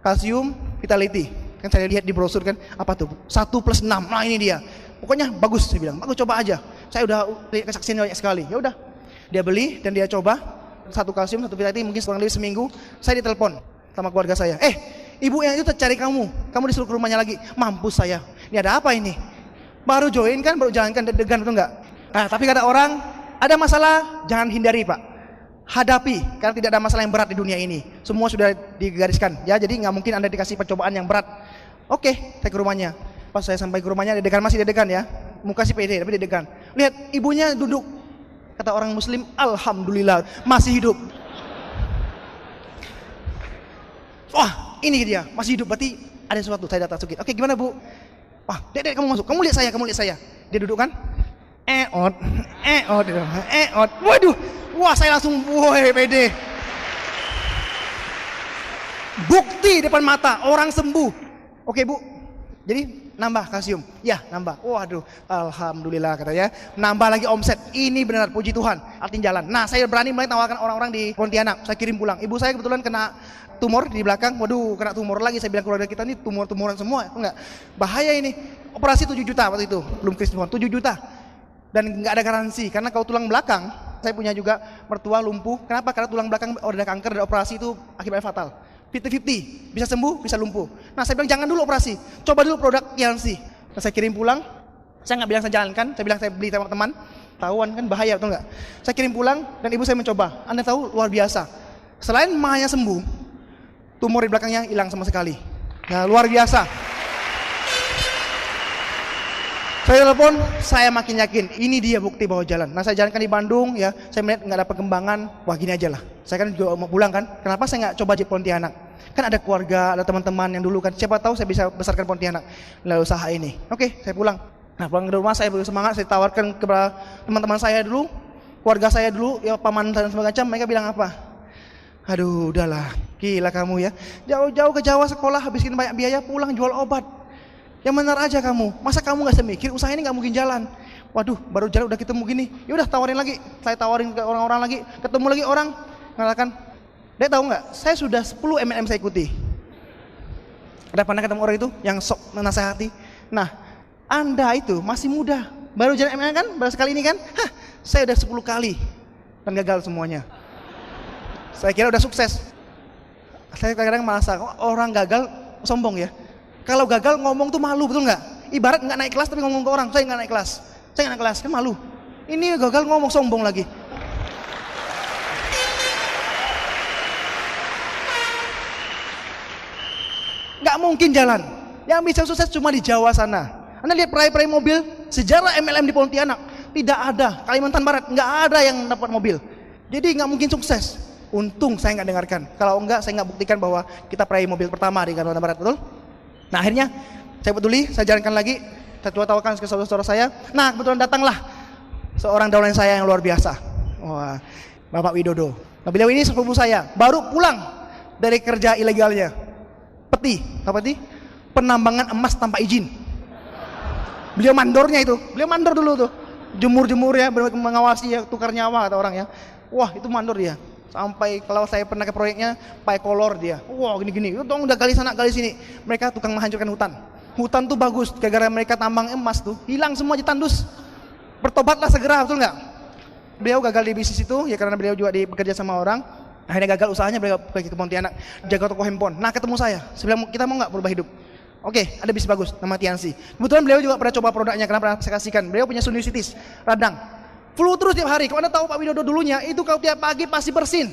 kalsium vitality, kan saya lihat di brosur kan, apa tuh 1+6, nah ini dia. Pokoknya bagus, saya bilang, bagus coba aja. Saya udah kesaksian banyak sekali. Ya udah, dia beli dan dia coba 1 kalsium, 1 vitality, mungkin kurang lebih seminggu. Saya ditelepon sama keluarga saya, ibu yang itu cari kamu disuruh ke rumahnya lagi. Mampus saya, ini ada apa ini? Baru join kan, baru jalankan deg-degan, betul nggak? Nah tapi kata orang, ada masalah jangan hindari pak, hadapi, karena tidak ada masalah yang berat di dunia ini. Semua sudah digariskan ya, jadi nggak mungkin anda dikasih percobaan yang berat. Oke, saya ke rumahnya. Pas saya sampai ke rumahnya, deg-degan, masih deg-degan ya, muka si pede tapi deg-degan. Lihat ibunya duduk, kata orang muslim, alhamdulillah masih hidup. Wah ini dia, masih hidup, berarti ada sesuatu. Saya datang sedikit, oke gimana bu? Wah dek kamu masuk, kamu lihat saya. Dia duduk kan, eot, waduh, wah saya langsung, woi pede. Bukti depan mata, orang sembuh. Oke bu, jadi nambah kalsium, ya nambah. Waduh, alhamdulillah katanya, nambah lagi omset. Ini benar puji Tuhan, artinya jalan. Nah saya berani mulai tawarkan orang-orang di Pontianak, saya kirim pulang. Ibu saya kebetulan kena tumor di belakang, waduh kena tumor lagi. Saya bilang keluarga kita ini tumor-tumoran semua, enggak bahaya ini. Operasi 7 juta waktu itu, belum Kristus 7 juta. Dan nggak ada garansi, karena kalau tulang belakang, saya punya juga mertua lumpuh. Kenapa? Karena tulang belakang ada kanker dan operasi itu akibatnya fatal. 50-50, bisa sembuh, bisa lumpuh. Nah saya bilang jangan dulu operasi, coba dulu produk Yansi. Nah, saya kirim pulang, saya nggak bilang saya jalankan, saya bilang saya beli sama teman, tahuan kan bahaya betul nggak? Saya kirim pulang dan ibu saya mencoba. Anda tahu luar biasa. Selain mahanya sembuh, tumor di belakangnya hilang sama sekali. Nah luar biasa. Saya telepon, saya makin yakin ini dia bukti bahwa jalan. Nah saya jalankan di Bandung ya, saya melihat nggak ada perkembangan. Wah gini aja lah, saya kan juga mau pulang kan, kenapa saya nggak coba di Pontianak? Kan ada keluarga, ada teman-teman yang dulu kan, siapa tahu saya bisa besarkan Pontianak melalui usaha ini. Oke, saya pulang. Nah pulang ke rumah saya bersemangat, saya tawarkan kepada teman-teman saya dulu, keluarga saya dulu, ya paman dan sebagainya. Mereka bilang apa? Aduh udahlah, gila kamu ya, jauh-jauh ke Jawa sekolah, habiskan banyak biaya, pulang jual obat. Yang benar aja kamu, masa kamu nggak semikir usaha ini nggak mungkin jalan? Waduh, baru jalan udah ketemu gini, ya udah tawarin lagi, saya tawarin ke orang-orang lagi, ketemu lagi orang, mengatakan, dia tahu nggak? Saya sudah 10 MLM saya ikuti. Ada pernah ketemu orang itu yang sok menasehati? Nah, anda itu masih muda, baru jalan MLM kan, baru sekali ini kan? Hah, saya udah 10 kali dan gagal semuanya. Saya kira udah sukses. Saya kadang-kadang merasa orang gagal sombong ya. Kalau gagal ngomong tuh malu, betul nggak? Ibarat nggak naik kelas tapi ngomong ke orang, saya nggak naik kelas, kan malu. Ini gagal ngomong sombong lagi. Nggak mungkin jalan. Yang bisa sukses cuma di Jawa sana. Anda lihat peraih-peraih mobil, sejarah MLM di Pontianak tidak ada. Kalimantan Barat nggak ada yang dapat mobil. Jadi nggak mungkin sukses. Untung saya nggak dengarkan. Kalau enggak, saya nggak buktikan bahwa kita peraih mobil pertama di Kalimantan Barat, betul? Nah akhirnya saya peduli, saya jalankan lagi, saya tawarkan ke saudara-saudara saya. Nah kebetulan datanglah seorang downline saya yang luar biasa. Wah, Bapak Widodo. Nah, beliau ini sepupu saya, baru pulang dari kerja ilegalnya. Peti, apa peti? Penambangan emas tanpa izin. Beliau mandornya itu, beliau mandor dulu tuh. Jemur-jemur ya, mengawasi ya, tukar nyawa kata orang ya. Wah itu mandor dia. Sampai kalau saya pernah ke proyeknya, pakai kolor dia. Wah gini-gini, dong udah gali sana gali sini. Mereka tukang menghancurkan hutan. Hutan tuh bagus, gara-gara mereka tambang emas tuh, hilang semua ditandus. Bertobatlah segera, betul nggak? Beliau gagal di bisnis itu, ya karena beliau juga bekerja sama orang. Akhirnya gagal usahanya, beliau pergi ke Pontianak, jaga toko handphone. Nah ketemu saya bilang, kita mau nggak berubah hidup? Oke, ada bisnis bagus, nama Tiansi. Kebetulan beliau juga pernah coba produknya, karena pernah saya kasihkan. Beliau punya sinusitis, radang. Flu terus tiap hari. Kalau Anda tahu Pak Widodo dulunya, itu kalau tiap pagi pasti bersin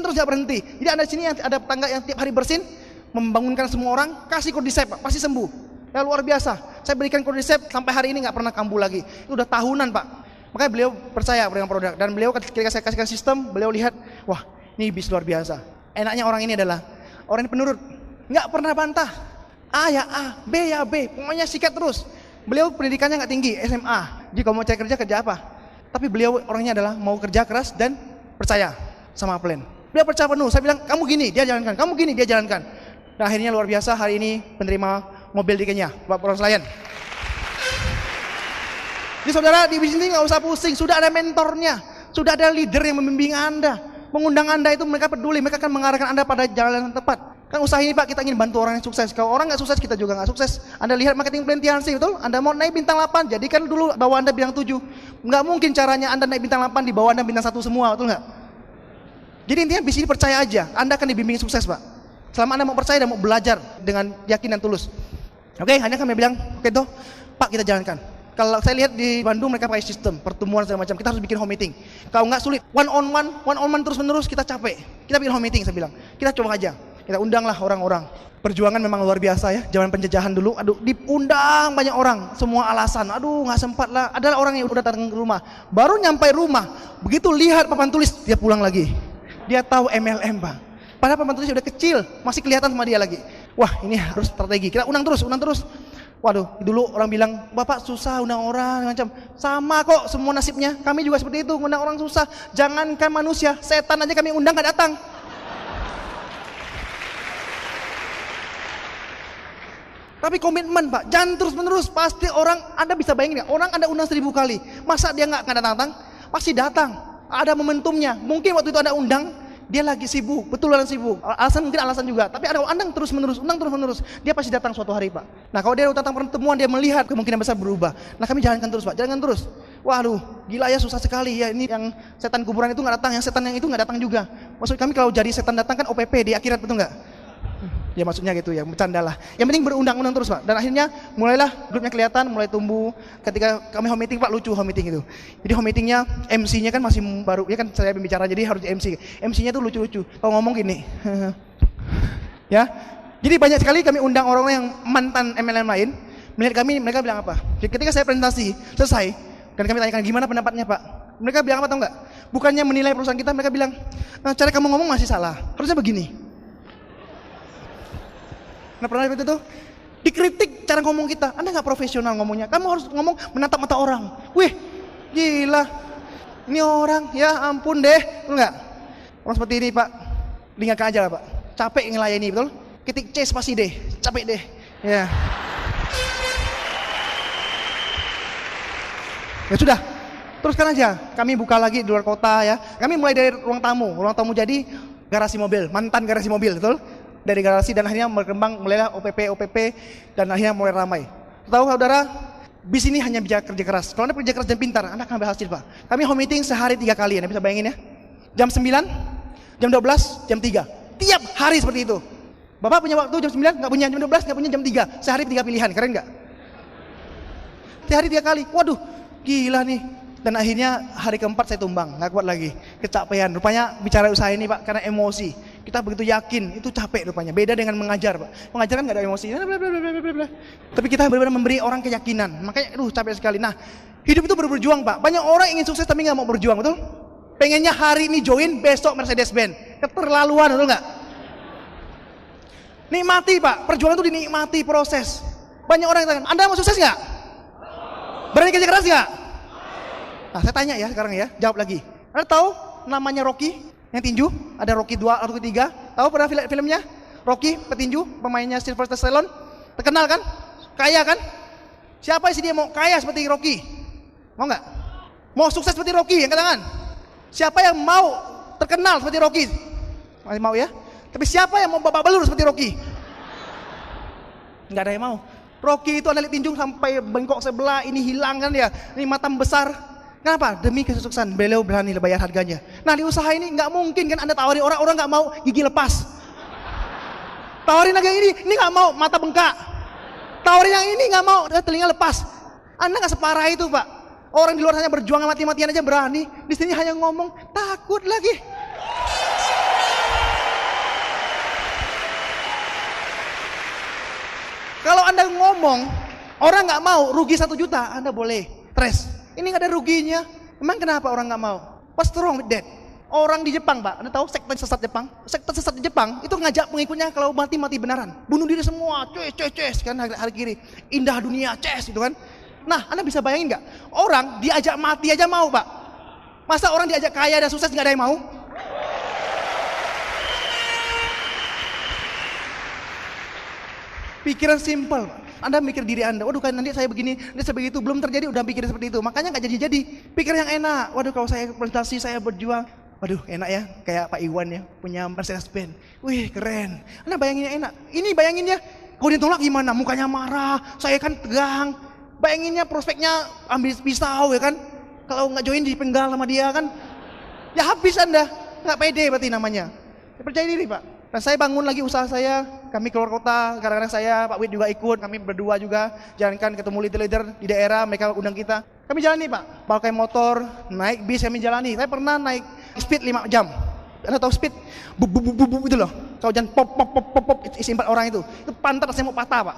terus gak berhenti. Jadi Anda sini yang ada tetangga yang tiap hari bersin, membangunkan semua orang, kasih Cordyceps Pak, pasti sembuh. Ya luar biasa. Saya berikan Cordyceps sampai hari ini nggak pernah kambuh lagi. Itu udah tahunan Pak. Makanya beliau percaya dengan produk, dan beliau ketika saya kasihkan sistem, beliau lihat, wah ini bisnis luar biasa. Enaknya orang ini adalah orang ini penurut, nggak pernah bantah. A ya A, B ya B, pokoknya sikat terus. Beliau pendidikannya nggak tinggi, SMA. Jika mau cari kerja apa? Tapi beliau orangnya adalah mau kerja keras dan percaya sama plan. Beliau percaya penuh. Saya bilang, kamu gini, dia jalankan. Kamu gini, dia jalankan. Dan akhirnya luar biasa, hari ini penerima mobil di Kenya, Bapak Roslian. Jadi saudara, di bisnis ini nggak usah pusing. Sudah ada mentornya, sudah ada leader yang membimbing Anda, mengundang Anda itu mereka peduli, mereka akan mengarahkan Anda pada jalan yang tepat. Kan usaha ini Pak, kita ingin bantu orang yang sukses. Kalau orang nggak sukses, kita juga nggak sukses. Anda lihat marketing plan Tiansi, betul? Anda mau naik bintang 8, jadikan dulu bawah Anda bintang 7. Nggak mungkin caranya Anda naik bintang 8 di bawah Anda bintang 1 semua, betul nggak? Jadi intinya bisnis ini percaya aja, Anda akan dibimbing sukses Pak. Selama Anda mau percaya dan mau belajar dengan yakin dan tulus. Oke, hanya kami bilang, oke toh, Pak kita jalankan. Kalau saya lihat di Bandung mereka pakai sistem pertemuan segala macam, kita harus bikin home meeting. Kalau nggak sulit, one on one terus menerus kita capek. Kita bikin home meeting, saya bilang, kita coba aja. Kita undanglah orang-orang. Perjuangan memang luar biasa ya. Zaman penjajahan dulu, aduh diundang banyak orang. Semua alasan, aduh nggak sempat lah. Ada orang yang udah datang ke rumah, baru nyampe rumah, begitu lihat papan tulis, dia pulang lagi. Dia tahu MLM Bang. Padahal papan tulis udah kecil, masih kelihatan sama dia lagi. Wah ini harus strategi. Kita undang terus. Waduh, dulu orang bilang, Bapak susah undang orang macam. Sama kok semua nasibnya. Kami juga seperti itu, undang orang susah. Jangankan manusia, setan aja kami undang nggak datang. Tapi komitmen Pak, jangan terus menerus. Pasti orang, Anda bisa bayangin ya, orang Anda undang 1000 kali, masa dia nggak datang? Pasti datang, ada momentumnya. Mungkin waktu itu Anda undang, dia lagi sibuk, betulan sibuk. Mungkin alasan juga, tapi ada undang terus menerus, dia pasti datang suatu hari Pak. Nah kalau dia datang pertemuan, dia melihat kemungkinan besar berubah. Nah kami jalankan terus Pak, jalankan terus. Waduh, gila ya, susah sekali ya. Ini yang setan kuburan itu nggak datang, yang setan yang itu nggak datang juga. Maksud kami kalau jadi setan datang kan OPP di akhirat, betul nggak? Ya maksudnya gitu ya, bercanda lah. Yang penting berundang-undang terus Pak. Dan akhirnya mulailah grupnya kelihatan, mulai tumbuh. Ketika kami home meeting Pak, lucu home meeting itu. Jadi home meetingnya MC-nya kan masih baru, ya kan saya pembicara jadi harus MC. MC-nya tuh lucu-lucu. Kalau ngomong gini, ya. Jadi banyak sekali kami undang orang-orang yang mantan MLM lain. Melihat kami, mereka bilang apa? Ketika saya presentasi selesai, dan kami tanyakan gimana pendapatnya Pak. Mereka bilang apa tahu nggak? Bukannya menilai perusahaan kita, mereka bilang, nah, cara kamu ngomong masih salah. Harusnya begini. Nah pernah itu tuh dikritik cara ngomong kita, Anda nggak profesional ngomongnya, kamu harus ngomong menatap mata orang. Wih, gila, ini orang, ya ampun deh, betul nggak? Orang seperti ini Pak, dengarkan aja lah Pak, capek ngelayani, betul? Ketik C spasi deh, capek deh, ya. Ya sudah, teruskan aja. Kami buka lagi di luar kota ya. Kami mulai dari ruang tamu jadi garasi mobil, mantan garasi mobil, betul? Dari garasi dan akhirnya berkembang mulailah OPP dan akhirnya mulai ramai. Tahu saudara, bis ini hanya bicara kerja keras. Kalau Anda kerja keras dan pintar, Anda akan berhasil Pak. Kami home meeting sehari 3 kali, Anda bisa bayangin ya. Jam 9, jam 12, jam 3. Tiap hari seperti itu. Bapak punya waktu jam 9, nggak punya, jam 12 nggak punya, jam 3. Sehari 3 pilihan, keren nggak? Sehari 3 kali, waduh gila nih. Dan akhirnya hari keempat saya tumbang, nggak kuat lagi, kecapean. Rupanya bicara usaha ini Pak, karena emosi. Kita begitu yakin, itu capek rupanya. Beda dengan mengajar Pak. Mengajar kan nggak ada emosi. Tapi kita benar-benar memberi orang keyakinan. Makanya, capek sekali. Nah, hidup itu berjuang Pak. Banyak orang ingin sukses tapi nggak mau berjuang, betul? Pengennya hari ini join, besok Mercedes-Benz. Keterlaluan, betul nggak? Nikmati Pak. Perjuangan itu dinikmati, proses. Banyak orang yang tanya, Anda mau sukses nggak? Berani kerja keras nggak? Nah, saya tanya ya sekarang ya, jawab lagi. Anda tahu namanya Rocky? Yang tinju, ada Rocky 2 atau 3. Tahu pernah filmnya? Rocky, petinju, pemainnya Sylvester Stallone. Terkenal kan? Kaya kan? Siapa sih dia mau kaya seperti Rocky? Mau nggak? Mau sukses seperti Rocky? Yang tangan. Siapa yang mau terkenal seperti Rocky? Masih mau ya? Tapi siapa yang mau babak belur seperti Rocky? Nggak ada yang mau. Rocky itu Anda lihat tinju sampai bengkok sebelah, ini hilang kan dia. Ini mata besar. Kenapa? Demi kesuksesan, beliau berani bayar harganya. Nah di usaha ini nggak mungkin kan Anda tawari orang nggak mau gigi lepas. Tawarin lagi ini nggak mau mata bengkak. Tawarin yang ini nggak mau telinga lepas. Anda nggak separah itu Pak. Orang di luar sana berjuang mati-matian aja berani. Di sini hanya ngomong takut lagi. Kalau Anda ngomong orang nggak mau rugi 1 juta, Anda boleh stres. Ini nggak ada ruginya. Emang kenapa orang nggak mau? What's wrong with that? Orang di Jepang Pak, Anda tahu sekte sesat Jepang? Sekte sesat di Jepang itu ngajak pengikutnya kalau mati beneran. Bunuh diri semua, ces kan hari kiri. Indah dunia, ces itu kan. Nah, Anda bisa bayangin nggak? Orang diajak mati aja mau Pak. Masa orang diajak kaya dan sukses nggak ada yang mau? Pikiran simpel Pak. Anda mikir diri Anda, waduh kan nanti saya begini, nanti saya begitu, belum terjadi udah pikir seperti itu. Makanya nggak jadi-jadi. Pikir yang enak. Waduh kalau saya presentasi, saya berjuang. Waduh enak ya, kayak Pak Iwan ya, punya Mercedes Benz. Wih keren. Anda bayanginnya enak. Ini bayanginnya, kalau ditolak gimana? Mukanya marah, saya kan tegang. Bayanginnya prospeknya ambil pisau ya kan. Kalau nggak join dipenggal sama dia kan. Ya habis Anda, nggak pede berarti namanya. Ya, percaya diri Pak. Dan saya bangun lagi usaha saya, kami keluar kota, kadang-kadang saya, Pak Wid juga ikut, kami berdua juga jalankan ketemu leader-leader di daerah, mereka undang kita. Kami jalani Pak, pakai motor, naik bis kami jalani. Saya pernah naik speed 5 jam. Anda tahu speed? Bub itu loh. Kalau jangan pop, isi 4 orang itu pantat saya mau patah Pak.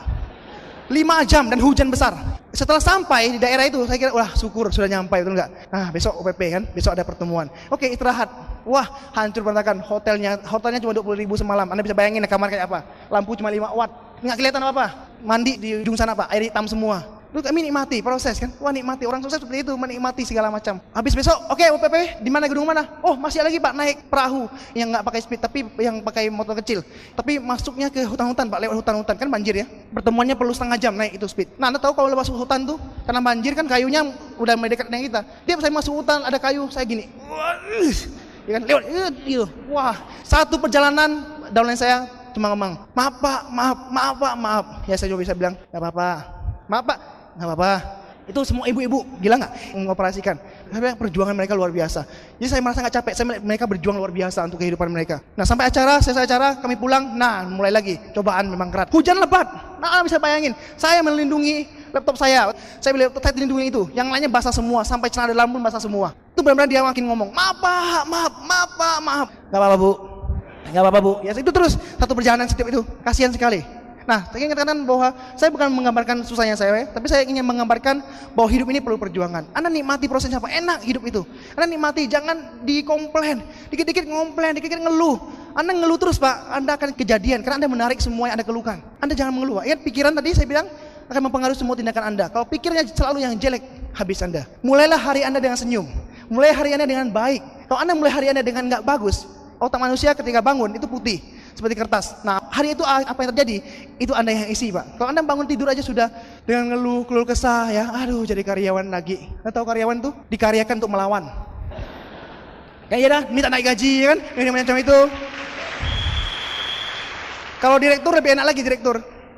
5 jam dan hujan besar. Setelah sampai di daerah itu, saya kira, wah syukur sudah nyampe, betul enggak? Nah besok OPP kan, besok ada pertemuan. Oke istirahat. Wah hancur berantakan, hotelnya cuma 20.000 semalam. Anda bisa bayangin kamar kayak apa? Lampu cuma 5 watt, nggak kelihatan apa-apa. Mandi di ujung sana Pak, air hitam semua. Lu kami nikmati proses kan, wah nikmati, orang sukses seperti itu, menikmati segala macam. Habis besok, oke OPP, di mana gedung mana? Oh masih lagi Pak, naik perahu yang nggak pakai speed, tapi yang pakai motor kecil. Tapi masuknya ke hutan-hutan Pak, lewat hutan-hutan kan banjir ya. Pertemuannya perlu setengah jam naik itu speed. Nah Anda tahu kalau masuk hutan tuh, karena banjir kan kayunya udah mendekat dengan kita. Dia saya masuk hutan ada kayu, saya gini, ya kan lewat, gitu. Wah satu perjalanan downline saya cuma ngomong, maaf Pak, maaf Pak, maaf. Ya saya juga bisa bilang, nggak apa-apa, maaf Pak. Nggak apa-apa, itu semua ibu-ibu, gila nggak mengoperasikan. Tapi perjuangan mereka luar biasa. Jadi saya merasa nggak capek, mereka berjuang luar biasa untuk kehidupan mereka. Nah sampai selesai acara, kami pulang, nah mulai lagi, cobaan memang kerat. Hujan lebat, nah bisa bayangin, saya melindungi laptop saya beli laptop, saya dilindungi itu. Yang lainnya basah semua, sampai celana dalam pun basah semua. Itu benar-benar dia makin ngomong, maaf Pak, maaf. Nggak apa-apa Bu, nggak apa-apa Bu. Ya itu terus, satu perjalanan setiap itu, kasihan sekali. Nah, saya ingin katakan bahwa saya bukan menggambarkan susahnya saya, tapi saya ingin menggambarkan bahwa hidup ini perlu perjuangan. Anda nikmati prosesnya apa? Enak hidup itu. Anda nikmati, jangan dikomplain. Dikit-dikit ngomplain, dikit-dikit ngeluh. Anda ngeluh terus Pak, Anda akan kejadian karena Anda menarik semua yang Anda keluhkan. Anda jangan mengeluh. Ingat pikiran tadi saya bilang akan mempengaruhi semua tindakan Anda. Kalau pikirnya selalu yang jelek, habis Anda. Mulailah hari Anda dengan senyum. Mulai hari Anda dengan baik. Kalau Anda mulai hari Anda dengan nggak bagus, otak manusia ketika bangun itu putih seperti kertas. Nah hari itu apa yang terjadi? Itu Anda yang isi Pak. Kalau Anda bangun tidur aja sudah dengan ngeluh, keluh kesah ya, aduh jadi karyawan lagi. Anda tahu karyawan tuh dikaryakan untuk melawan. Kayaknya dah minta naik gaji kan, ini macam itu. Kalau direktur lebih enak lagi,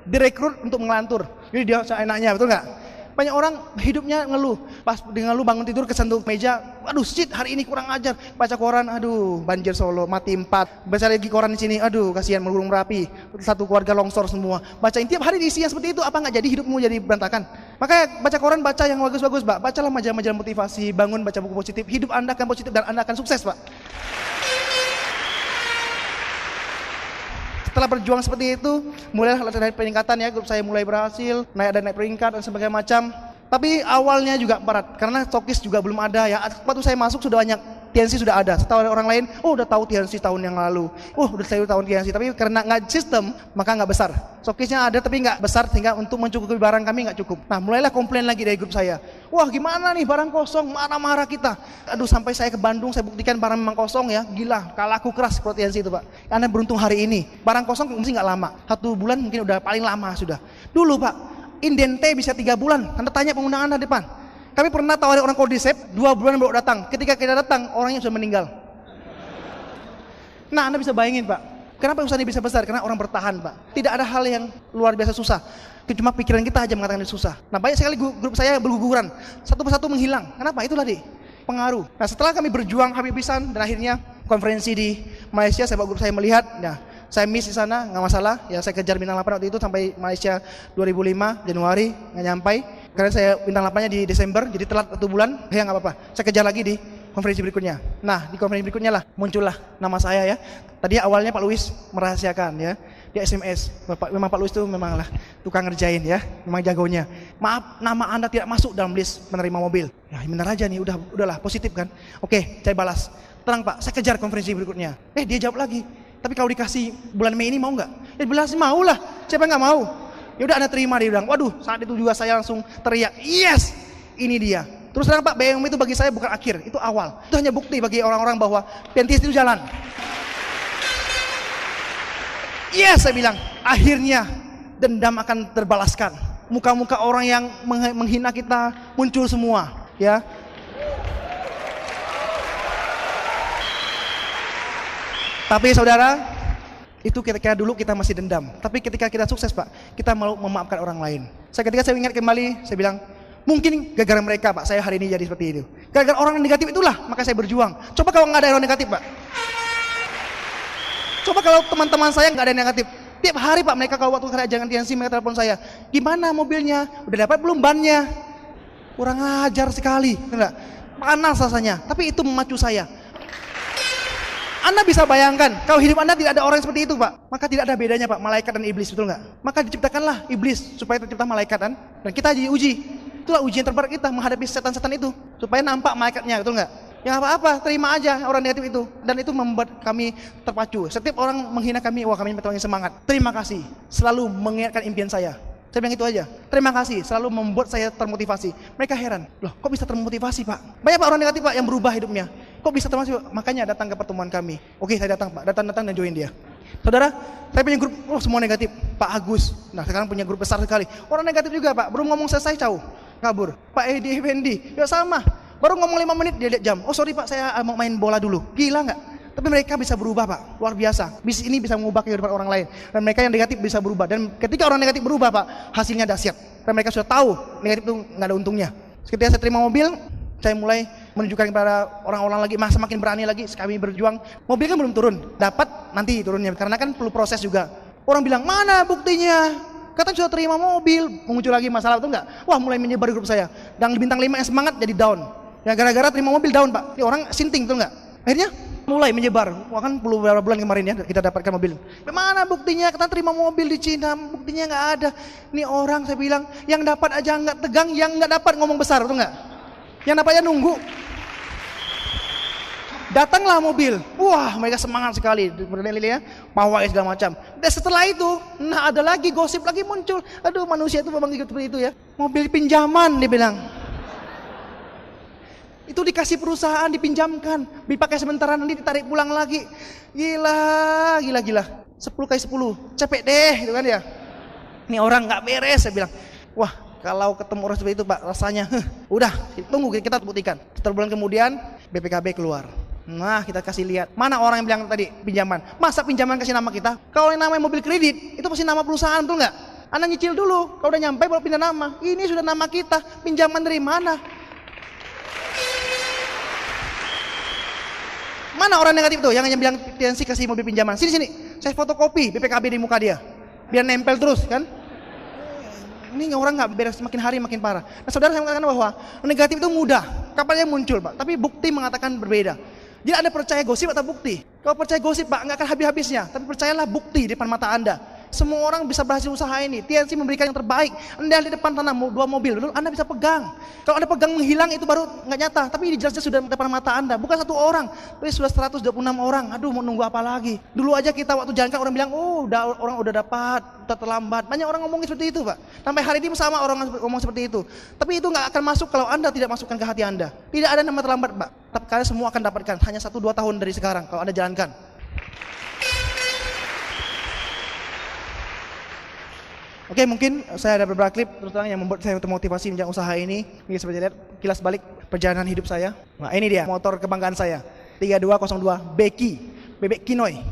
direkrut untuk mengelantur. Jadi dia seenaknya, betul nggak? Banyak orang hidupnya ngeluh, pas dengan ngeluh bangun tidur kesentuh meja, aduh shit hari ini kurang ajar, baca koran, aduh banjir Solo, mati 4, baca lagi koran di sini, aduh kasihan Gunung Merapi, satu keluarga longsor semua, bacain tiap hari diisi yang seperti itu, apa nggak jadi hidupmu jadi berantakan? Makanya baca koran, baca yang bagus-bagus Pak, bacalah majalah-majalah motivasi, bangun baca buku positif, hidup Anda akan positif dan Anda akan sukses Pak. Setelah berjuang seperti itu, mulai dari peningkatan ya, grup saya mulai berhasil, naik peringkat dan sebagainya macam. Tapi awalnya juga berat, karena stokis juga belum ada ya. Waktu saya masuk sudah banyak, TNC sudah ada. Setelah orang lain, oh udah tahu TNC tahun yang lalu, oh udah saya tahun TNC. Tapi karena nggak sistem, maka nggak besar. Stokisnya ada tapi nggak besar, sehingga untuk mencukupi barang kami nggak cukup. Nah mulailah komplain lagi dari grup saya. Wah gimana nih barang kosong, marah-marah kita. Aduh sampai saya ke Bandung, saya buktikan barang memang kosong ya. Gila, kalahku keras seperti TNC itu Pak. Anda beruntung hari ini, barang kosong mesti nggak lama. 1 bulan mungkin udah paling lama sudah. Dulu Pak, indente bisa 3 bulan. Anda tanya pengundang Anda depan. Kami pernah tawari orang Cordyceps, 2 bulan baru datang. Ketika kita datang, orangnya sudah meninggal. Nah, Anda bisa bayangin Pak, Kenapa usaha ini bisa besar? Karena orang bertahan, Pak. Tidak ada hal yang luar biasa susah. Cuma pikiran kita aja mengatakan itu susah. Nah, banyak sekali grup saya berguguran. Satu persatu menghilang. Kenapa? Itulah pengaruh. Nah, setelah kami berjuang habis-habisan dan akhirnya konferensi di Malaysia, saya bawa grup saya melihat. Nah, saya miss di sana, nggak masalah. Ya, saya kejar bintang 8 waktu itu sampai Malaysia 2005 Januari, nggak nyampai. Karena saya bintang 8-nya di Desember, jadi telat 1 bulan. Ya nggak apa-apa. Saya kejar lagi di konferensi berikutnya. Nah, di konferensi berikutnya lah muncullah nama saya ya. Tadi awalnya Pak Luis merahasiakan ya. Di SMS. Memang Pak Luis itu memanglah tukang ngerjain ya. Memang jagonya. Maaf, nama Anda tidak masuk dalam list penerima mobil. Ya, benar aja nih, udahlah positif kan. Oke, saya balas. Tenang Pak, saya kejar konferensi berikutnya. Dia jawab lagi. Tapi kalau dikasih bulan Mei ini mau nggak? Belas mau lah. Siapa nggak mau? Ya udah Anda terima, dia bilang. Waduh, saat itu juga saya langsung teriak, yes, ini dia. Terus terang Pak, BM itu bagi saya bukan akhir, itu awal. Itu hanya bukti bagi orang-orang bahwa PNTS itu jalan. Yes, saya bilang, akhirnya dendam akan terbalaskan. Muka-muka orang yang menghina kita muncul semua, ya. Tapi saudara, itu ketika dulu kita masih dendam. Tapi ketika kita sukses Pak, kita mau memaafkan orang lain. Ketika saya ingat kembali, saya bilang, mungkin gara-gara mereka Pak, saya hari ini jadi seperti itu. Gara-gara orang yang negatif itulah, maka saya berjuang. Coba kalau nggak ada orang negatif Pak. Coba kalau teman-teman saya nggak ada yang negatif. Tiap hari Pak, mereka kalau waktu kerja jangan TNC, mereka telepon saya. Gimana mobilnya? Udah dapat belum bannya? Kurang ajar sekali. Enggak? Panas rasanya. Tapi itu memacu saya. Anda bisa bayangkan, kalau hidup Anda tidak ada orang seperti itu Pak, maka tidak ada bedanya Pak, malaikat dan iblis, betul nggak? Maka diciptakanlah iblis supaya tercipta malaikat kan? Dan kita diuji. Itulah ujian terberat kita menghadapi setan-setan itu, supaya nampak malaikatnya, betul nggak? Ya apa-apa, terima aja orang negatif itu. Dan itu membuat kami terpacu. Setiap orang menghina kami, wah kami mengurangi semangat. Terima kasih, selalu mengingatkan impian saya. Saya bilang itu aja. Terima kasih, selalu membuat saya termotivasi. Mereka heran, loh kok bisa termotivasi Pak? Banyak Pak orang negatif Pak yang berubah hidupnya. Kok bisa termotivasi? Makanya datang ke pertemuan kami. Oke, saya datang Pak, datang dan join dia. Saudara, saya punya grup, semua negatif. Pak Agus, nah sekarang punya grup besar sekali. Orang negatif juga Pak, belum ngomong selesai jauh, kabur. Pak Edi Effendi, ya sama. Baru ngomong 5 menit dia lihat jam. Oh sorry Pak, saya mau main bola dulu. Gila nggak? Tapi mereka bisa berubah Pak, luar biasa. Bisnis ini bisa mengubah kehidupan orang lain. Dan mereka yang negatif bisa berubah. Dan ketika orang negatif berubah Pak, hasilnya dahsyat. Dan mereka sudah tahu negatif itu nggak ada untungnya. Ketika saya terima mobil, saya mulai menunjukkan kepada orang-orang lagi, semakin berani lagi, kami berjuang. Mobil kan belum turun, dapat nanti turunnya. Karena kan perlu proses juga. Orang bilang, mana buktinya? Katanya sudah terima mobil, muncul lagi masalah itu enggak? Wah mulai menyebar di grup saya. Dan bintang 5 yang semangat jadi down. Ya gara-gara terima mobil down Pak. Ini orang sinting itu enggak? Akhirnya mulai menyebar. Wah kan beberapa bulan kemarin ya kita dapatkan mobil. Mana buktinya? Kita terima mobil di Cina, buktinya nggak ada. Ini orang saya bilang yang dapat aja nggak tegang, yang nggak dapat ngomong besar, betul nggak? Yang dapatnya nunggu. Datanglah mobil. Wah mereka semangat sekali, ya, pawai segala macam. Dan setelah itu, nah ada lagi gosip lagi muncul. Aduh manusia itu memang seperti itu ya. Mobil pinjaman dia bilang. Itu dikasih perusahaan, dipinjamkan, dipakai sementara nanti ditarik pulang lagi. Gila. 10 kali 10, capek deh gitu kan ya. Ini orang nggak beres saya bilang. Wah kalau ketemu orang seperti itu Pak rasanya, udah tunggu kita buktikan. Setelah bulan kemudian BPKB keluar. Nah kita kasih lihat, mana orang yang bilang tadi pinjaman. Masa pinjaman kasih nama kita? Kalau yang namanya mobil kredit, itu pasti nama perusahaan betul nggak? Anda nyicil dulu, kalau udah nyampe baru pindah nama. Ini sudah nama kita, pinjaman dari mana? Mana orang negatif tuh yang bilang TNC kasih mobil pinjaman? Sini, saya fotokopi BPKB di muka dia, biar nempel terus kan? Ini orang nggak beres, semakin hari makin parah. Nah saudara saya mengatakan bahwa negatif itu mudah, kapannya muncul Pak, tapi bukti mengatakan berbeda. Jadi Anda percaya gosip atau bukti? Kalau percaya gosip Pak, nggak akan habis-habisnya, tapi percayalah bukti di depan mata Anda. Semua orang bisa berhasil usaha ini. TNC memberikan yang terbaik. Anda di depan tanah 2 mobil, betul? Anda bisa pegang. Kalau Anda pegang menghilang itu baru nggak nyata. Tapi ini jelasnya sudah di depan mata Anda. Bukan 1 orang, tapi sudah 126 orang. Aduh, mau nunggu apa lagi? Dulu aja kita waktu jalankan orang bilang, oh, orang udah dapat, udah terlambat. Banyak orang ngomongin seperti itu, Pak. Sampai hari ini sama orang ngomong seperti itu. Tapi itu nggak akan masuk kalau Anda tidak masukkan ke hati Anda. Tidak ada nama terlambat, Pak. Tapi kalian semua akan dapatkan. Hanya 1-2 tahun dari sekarang kalau Anda jalankan. Oke, mungkin saya ada beberapa klip terus terang yang membuat saya termotivasi menjalankan usaha ini. Ini seperti lihat kilas balik perjalanan hidup saya. Nah, ini dia motor kebanggaan saya. 3202 Beki, bebek Kinoy.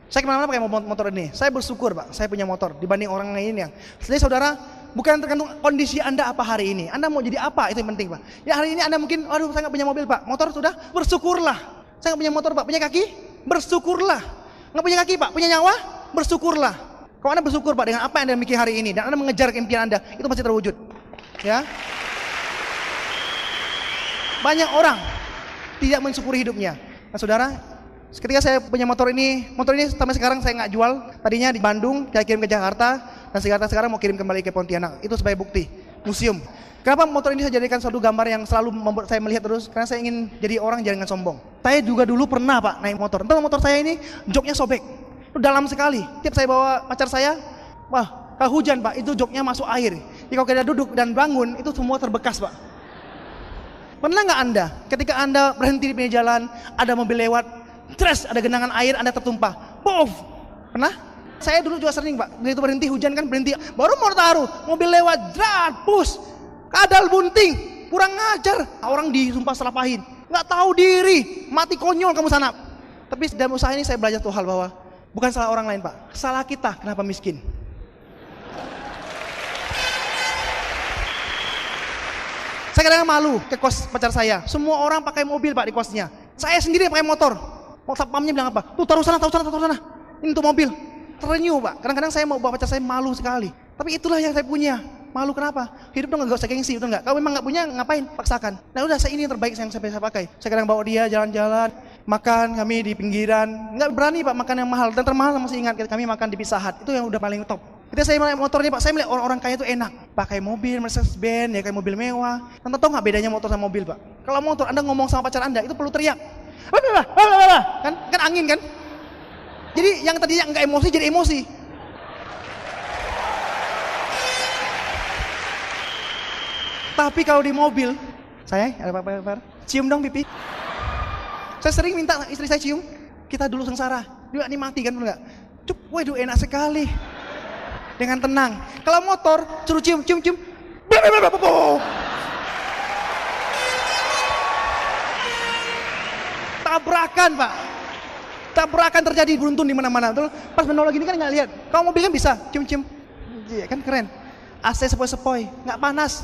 Saya kemana-mana pakai motor ini. Saya bersyukur Pak, saya punya motor dibanding orang lain yang. Jadi saudara, bukan tergantung kondisi Anda apa hari ini. Anda mau jadi apa, itu yang penting Pak. Ya hari ini Anda mungkin, aduh saya nggak punya mobil Pak. Motor sudah, bersyukurlah. Saya nggak punya motor Pak, punya kaki, bersyukurlah. Nggak punya kaki Pak, punya nyawa, bersyukurlah. Kalau Anda bersyukur Pak dengan apa yang Anda miliki hari ini, dan Anda mengejar impian Anda, itu pasti terwujud. Ya. Banyak orang tidak mensyukuri hidupnya. Nah saudara, ketika saya punya motor ini sampai sekarang saya nggak jual. Tadinya di Bandung, saya kirim ke Jakarta, dan sekarang mau kirim kembali ke Pontianak. Itu sebagai bukti, museum. Kenapa motor ini saya jadikan suatu gambar yang selalu membuat saya melihat terus? Karena saya ingin jadi orang jangan sombong. Saya juga dulu pernah Pak naik motor. Entah motor saya ini joknya sobek, itu dalam sekali. Tiap saya bawa pacar saya, wah kalau hujan Pak, itu joknya masuk air. Jadi kalau kita duduk dan bangun, itu semua terbekas Pak. Pernah nggak Anda, ketika Anda berhenti di pinggir jalan, ada mobil lewat, terus ada genangan air, Anda tertumpah, bof, pernah? Saya dulu juga sering Pak, begitu berhenti hujan kan berhenti, baru mau taruh, mobil lewat, drat, pus, kadal bunting, kurang ngajar, orang disumpah serapahin, nggak tahu diri, mati konyol kamu sana. Tapi dalam usaha ini saya belajar tuh hal bahwa bukan salah orang lain Pak, salah kita kenapa miskin. Saya kadang malu ke kos pacar saya. Semua orang pakai mobil Pak di kosnya. Saya sendiri pakai motor. Satpamnya bilang apa? Tuh taruh sana. Ini untuk mobil. Terenyuh Pak. Kadang-kadang saya mau bawa pacar saya malu sekali. Tapi itulah yang saya punya. Malu kenapa? Hidup dong gak usah gengsi, betul nggak? Kalau memang nggak punya, ngapain? Paksakan. Nah udah, saya ini yang terbaik yang saya pakai. Saya kadang bawa dia jalan-jalan, makan kami di pinggiran. Nggak berani Pak makan yang mahal. Dan termahal masih ingat kami makan di Pizza Hut. Itu yang udah paling top. Ketika saya naik motor ini Pak, saya melihat orang-orang kaya itu enak. Pakai mobil Mercedes-Benz, ya kayak mobil mewah. Anda tahu nggak bedanya motor sama mobil Pak? Kalau motor Anda ngomong sama pacar Anda, itu perlu teriak. Kan angin kan? Jadi yang tadinya nggak emosi jadi emosi. Tapi kalau di mobil, saya ada apa-apa, cium dong pipi. Saya sering minta istri saya cium. Kita dulu sengsara, juga nikmati kan, betul nggak? Waduh enak sekali. Dengan tenang. Kalau motor, suruh cium. Tabrakan Pak. Tabrakan terjadi beruntun di mana-mana. Betul? Pas menolak gini kan nggak lihat. Kalau mobil kan bisa cium. Iya kan keren. AC sepoi-sepoi, nggak panas.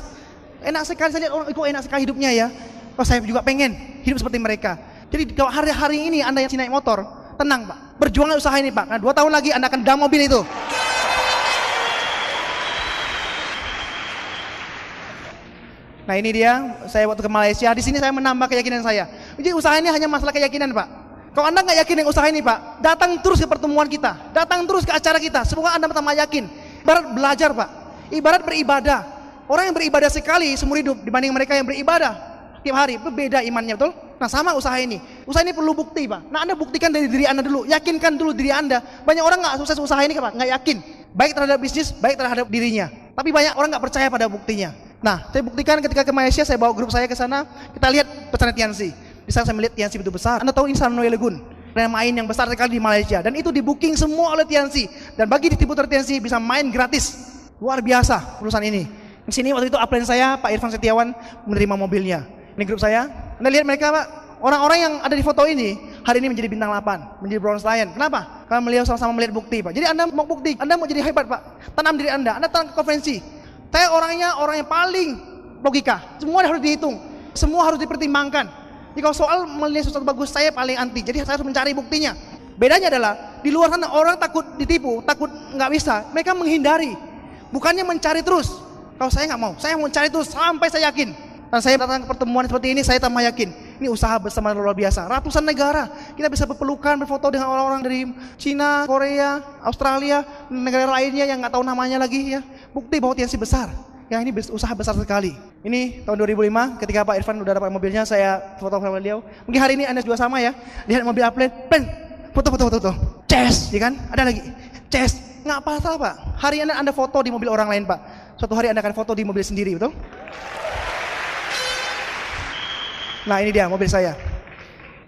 Enak sekali saya lihat orang itu enak sekali hidupnya ya. Oh saya juga pengen hidup seperti mereka. Jadi kalau hari-hari ini Anda yang naik motor, tenang Pak. Berjuanglah usaha ini Pak. Nah 2 tahun lagi Anda akan dam mobil itu. Nah ini dia, saya waktu ke Malaysia, di sini saya menambah keyakinan saya. Jadi usaha ini hanya masalah keyakinan Pak. Kalau Anda nggak yakin dengan usaha ini Pak, datang terus ke pertemuan kita, datang terus ke acara kita. Semoga Anda pertama yakin. Ibarat belajar Pak, ibarat beribadah. Orang yang beribadah sekali seumur hidup dibanding mereka yang beribadah tiap hari, berbeda imannya, betul? Nah sama usaha ini. Usaha ini perlu bukti Pak. Nah Anda buktikan dari diri Anda dulu, yakinkan dulu diri Anda. Banyak orang nggak sukses usaha ini Pak, nggak yakin. Baik terhadap bisnis, baik terhadap dirinya. Tapi banyak orang nggak percaya pada buktinya. Nah, saya buktikan ketika ke Malaysia, saya bawa grup saya ke sana, kita lihat pesantren Tiansi. Di sana saya melihat Tiansi begitu besar. Anda tahu ini Sunway Lagoon, arena main yang besar sekali di Malaysia. Dan itu di-booking semua oleh Tiansi. Dan bagi distributor Tiansi bisa main gratis. Luar biasa urusan ini. Di sini waktu itu upline saya, Pak Irfan Setiawan, menerima mobilnya. Ini grup saya. Anda lihat mereka Pak, orang-orang yang ada di foto ini, hari ini menjadi bintang 8, menjadi bronze lion. Kenapa? Karena beliau sama-sama melihat bukti Pak. Jadi Anda mau bukti, Anda mau jadi hebat Pak. Tanam diri Anda datang ke konferensi. Saya orangnya orang yang paling logika. Semua harus dihitung, semua harus dipertimbangkan. Jadi kalau soal melihat sesuatu bagus, saya paling anti. Jadi saya harus mencari buktinya. Bedanya adalah di luar sana orang takut ditipu, takut nggak bisa. Mereka menghindari, bukannya mencari terus. Kalau saya nggak mau, saya mau cari terus sampai saya yakin. Dan saya datang ke pertemuan seperti ini, saya tambah yakin. Ini usaha bersama luar biasa. Ratusan negara kita bisa berpelukan, berfoto dengan orang-orang dari Cina, Korea, Australia, negara lainnya yang nggak tahu namanya lagi ya. Bukti bahwa Tiansi besar. Ya ini usaha besar sekali. Ini tahun 2005 ketika Pak Irfan udah dapat mobilnya, saya foto sama beliau. Mungkin hari ini Anda juga sama ya. Lihat mobil upline, foto. Ces, ya kan? Ada lagi. Ces. Nggak apa-apa Pak. Hari ini Anda foto di mobil orang lain Pak. Suatu hari Anda akan foto di mobil sendiri, betul? Nah ini dia mobil saya.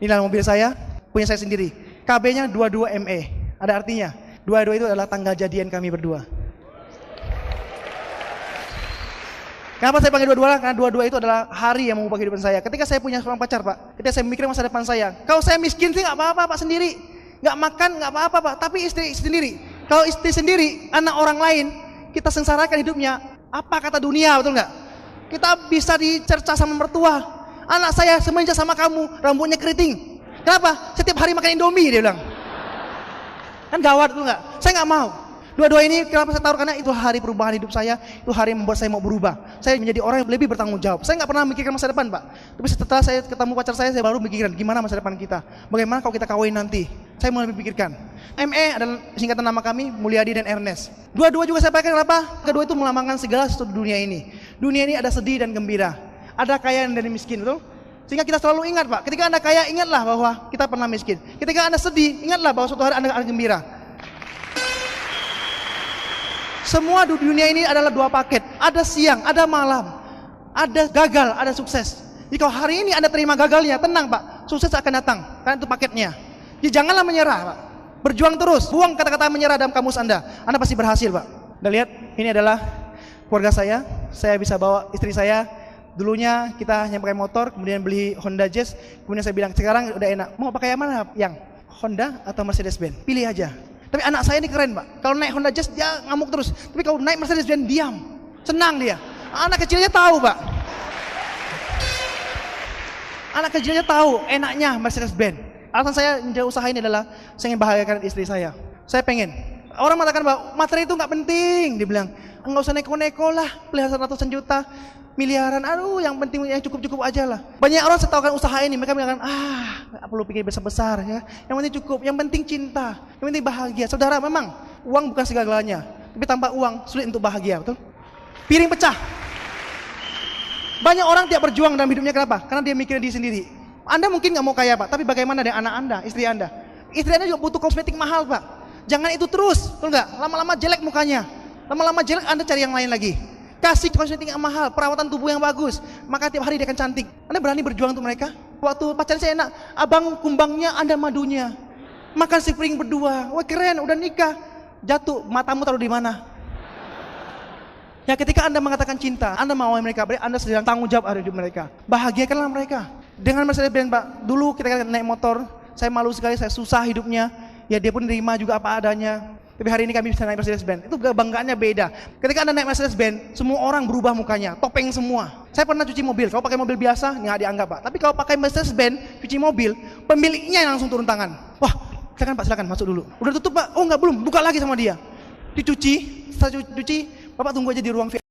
Inilah mobil saya, punya saya sendiri. KB-nya 22 ME. Ada artinya. 22 itu adalah tanggal jadian kami berdua. Kenapa saya panggil 22? Karena 22 itu adalah hari yang mengubah kehidupan saya. Ketika saya punya seorang pacar Pak, ketika saya memikirkan masa depan saya. Kalau saya miskin sih nggak apa-apa Pak sendiri. Nggak makan, nggak apa-apa Pak, tapi istri sendiri. Kalau istri sendiri, anak orang lain, kita sengsarakan hidupnya. Apa kata dunia, betul nggak? Kita bisa dicerca sama mertua. Anak saya semenjak sama kamu, rambutnya keriting. Kenapa? Setiap hari makan Indomie, dia bilang. Kan gawat, betul nggak? Saya nggak mau. Dua-dua ini kenapa saya taruh? Karena itu hari perubahan hidup saya, itu hari yang membuat saya mau berubah. Saya menjadi orang yang lebih bertanggung jawab. Saya nggak pernah memikirkan masa depan, Pak. Tapi setelah saya ketemu pacar saya baru memikirkan gimana masa depan kita. Bagaimana kalau kita kawin nanti. Saya mulai memikirkan. ME adalah singkatan nama kami, Mulyadi dan Ernest. Dua-dua juga saya pakai kenapa? Kedua itu melambangkan segala sesuatu dunia ini. Dunia ini ada sedih dan gembira. Ada kaya dan miskin, betul? Sehingga kita selalu ingat, Pak. Ketika Anda kaya, ingatlah bahwa kita pernah miskin. Ketika Anda sedih, ingatlah bahwa suatu hari Anda akan gembira. Semua di dunia ini adalah dua paket. Ada siang, ada malam. Ada gagal, ada sukses. Jika hari ini Anda terima gagalnya, tenang Pak. Sukses akan datang. Karena itu paketnya. Jadi janganlah menyerah Pak. Berjuang terus. Buang kata-kata menyerah dalam kamus Anda. Anda pasti berhasil Pak. Anda lihat, ini adalah keluarga saya. Saya bisa bawa istri saya. Dulunya kita hanya pakai motor, kemudian beli Honda Jazz. Kemudian saya bilang, sekarang udah enak. Mau pakai yang mana? Yang Honda atau Mercedes-Benz? Pilih aja. Tapi anak saya ini keren Pak. Kalau naik Honda Jazz dia ngamuk terus. Tapi kalau naik Mercedes-Benz diam. Senang dia. Anak kecilnya tahu Pak. Anak kecilnya tahu enaknya Mercedes-Benz. Alasan saya menjaga usaha ini adalah saya ingin bahagiakan istri saya. Saya pengen. Orang mengatakan bahwa materi itu nggak penting. Dia bilang, nggak usah neko-neko lah. Pelihara ratusan juta, miliaran. Aduh, yang penting yang cukup-cukup aja lah. Banyak orang setahukan usaha ini, mereka bilang, nggak perlu pikir besar-besar ya. Yang penting cukup, yang penting cinta, yang penting bahagia. Saudara, memang uang bukan segala-galanya. Tapi tanpa uang sulit untuk bahagia, betul? Piring pecah. Banyak orang tidak berjuang dalam hidupnya, kenapa? Karena dia mikirin diri sendiri. Anda mungkin nggak mau kaya Pak, tapi bagaimana dengan anak Anda, istri Anda? Istri Anda juga butuh kosmetik mahal Pak. Jangan itu terus, betul nggak? Lama-lama jelek mukanya. Lama-lama jelek Anda cari yang lain lagi. Kasih kosmetik yang mahal, perawatan tubuh yang bagus. Maka tiap hari dia akan cantik. Anda berani berjuang untuk mereka? Waktu pacaran saya enak, abang kumbangnya, Anda madunya. Makan piring berdua, wah keren, udah nikah. Jatuh, matamu taruh di mana? Ya ketika Anda mengatakan cinta, Anda mau mereka, berarti Anda sedang tanggung jawab hidup mereka. Bahagiakanlah mereka. Dengan Mercedes-Benz Pak, dulu kita naik motor, saya malu sekali, saya susah hidupnya. Ya dia pun nerima juga apa adanya. Tapi hari ini kami bisa naik Mercedes-Benz. Itu kebanggaannya beda. Ketika Anda naik Mercedes-Benz, semua orang berubah mukanya, topeng semua. Saya pernah cuci mobil. Kalau pakai mobil biasa, nggak dianggap Pak. Tapi kalau pakai Mercedes-Benz, cuci mobil, pemiliknya yang langsung turun tangan. Wah, silakan Pak, silakan masuk dulu. Udah tutup Pak? Oh nggak, belum. Buka lagi sama dia. Dicuci, setelah cuci, Bapak tunggu aja di ruang VIP.